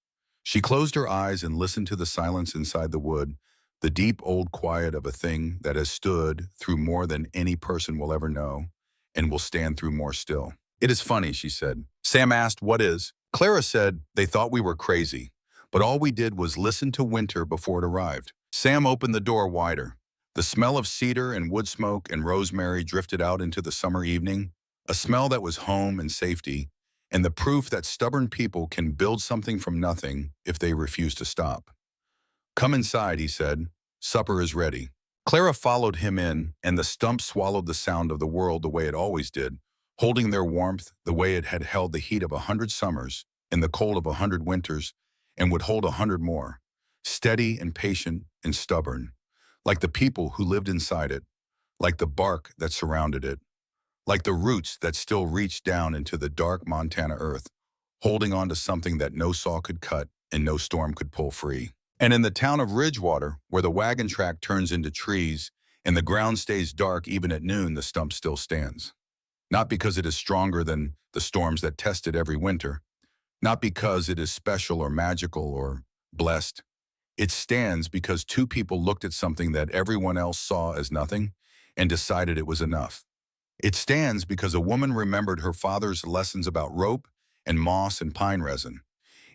She closed her eyes and listened to the silence inside the wood, the deep old quiet of a thing that has stood through more than any person will ever know and will stand through more still. "It is funny," she said. Sam asked, "What is?" Clara said, "They thought we were crazy, but all we did was listen to winter before it arrived." Sam opened the door wider. The smell of cedar and wood smoke and rosemary drifted out into the summer evening, a smell that was home and safety, and the proof that stubborn people can build something from nothing if they refuse to stop. "Come inside," he said. "Supper is ready." Clara followed him in, and the stump swallowed the sound of the world the way it always did, holding their warmth the way it had held the heat of 100 summers and the cold of 100 winters, and would hold 100 more, steady and patient and stubborn, like the people who lived inside it, like the bark that surrounded it, like the roots that still reached down into the dark Montana earth, holding on to something that no saw could cut and no storm could pull free. And in the town of Ridgewater, where the wagon track turns into trees and the ground stays dark even at noon, the stump still stands. Not because it is stronger than the storms that test it every winter, not because it is special or magical or blessed. It stands because two people looked at something that everyone else saw as nothing and decided it was enough. It stands because a woman remembered her father's lessons about rope and moss and pine resin.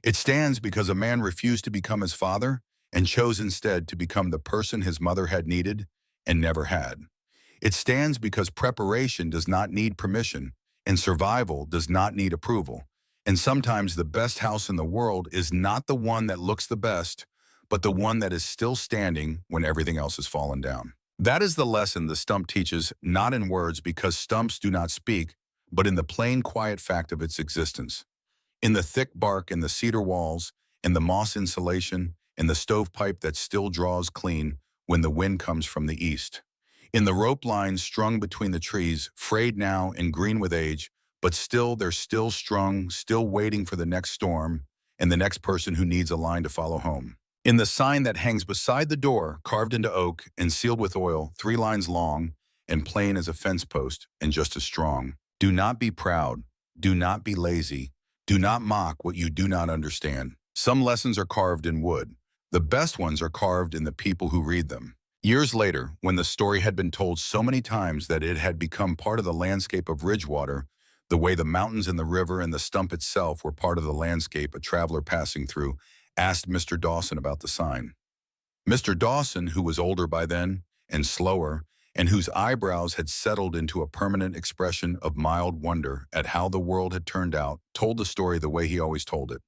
It stands because a man refused to become his father and chose instead to become the person his mother had needed and never had. It stands because preparation does not need permission and survival does not need approval. And sometimes the best house in the world is not the one that looks the best, but the one that is still standing when everything else has fallen down. That is the lesson the stump teaches, not in words because stumps do not speak, but in the plain quiet fact of its existence. In the thick bark and the cedar walls, in the moss insulation, in the stovepipe that still draws clean when the wind comes from the east. In the rope lines strung between the trees, frayed now and green with age, but still they're still strung, still waiting for the next storm and the next person who needs a line to follow home. In the sign that hangs beside the door, carved into oak and sealed with oil, 3 lines long and plain as a fence post and just as strong. Do not be proud. Do not be lazy. Do not mock what you do not understand. Some lessons are carved in wood. The best ones are carved in the people who read them. Years later, when the story had been told so many times that it had become part of the landscape of Ridgewater, the way the mountains and the river and the stump itself were part of the landscape, a traveler passing through asked Mr. Dawson about the sign. Mr. Dawson, who was older by then and slower, and whose eyebrows had settled into a permanent expression of mild wonder at how the world had turned out, told the story the way he always told it,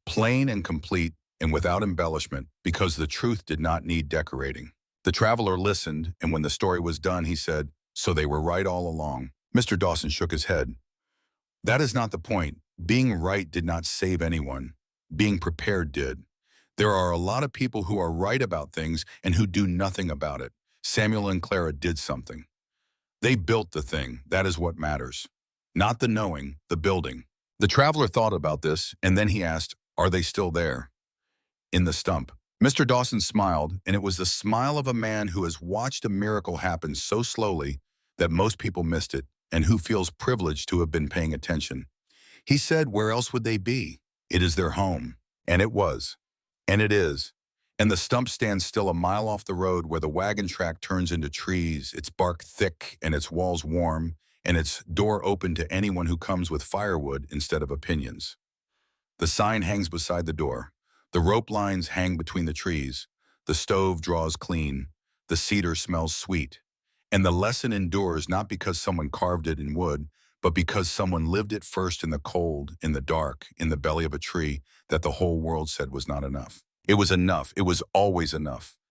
plain and complete and without embellishment, because the truth did not need decorating. The traveler listened, and when the story was done, he said, "So they were right all along." Mr. Dawson shook his head. "That is not the point. Being right did not save anyone. Being prepared did. There are a lot of people who are right about things and who do nothing about it. Samuel and Clara did something. They built the thing. That is what matters. Not the knowing, the building." The traveler thought about this, and then he asked, "Are they still there?" "In the stump." Mr. Dawson smiled, and it was the smile of a man who has watched a miracle happen so slowly that most people missed it, and who feels privileged to have been paying attention. He said, "Where else would they be? It is their home." And it was. And it is. And the stump stands still a mile off the road where the wagon track turns into trees, its bark thick and its walls warm, and its door open to anyone who comes with firewood instead of opinions. The sign hangs beside the door. The rope lines hang between the trees. The stove draws clean. The cedar smells sweet. And the lesson endures not because someone carved it in wood, but because someone lived it first in the cold, in the dark, in the belly of a tree that the whole world said was not enough. It was enough. It was always enough.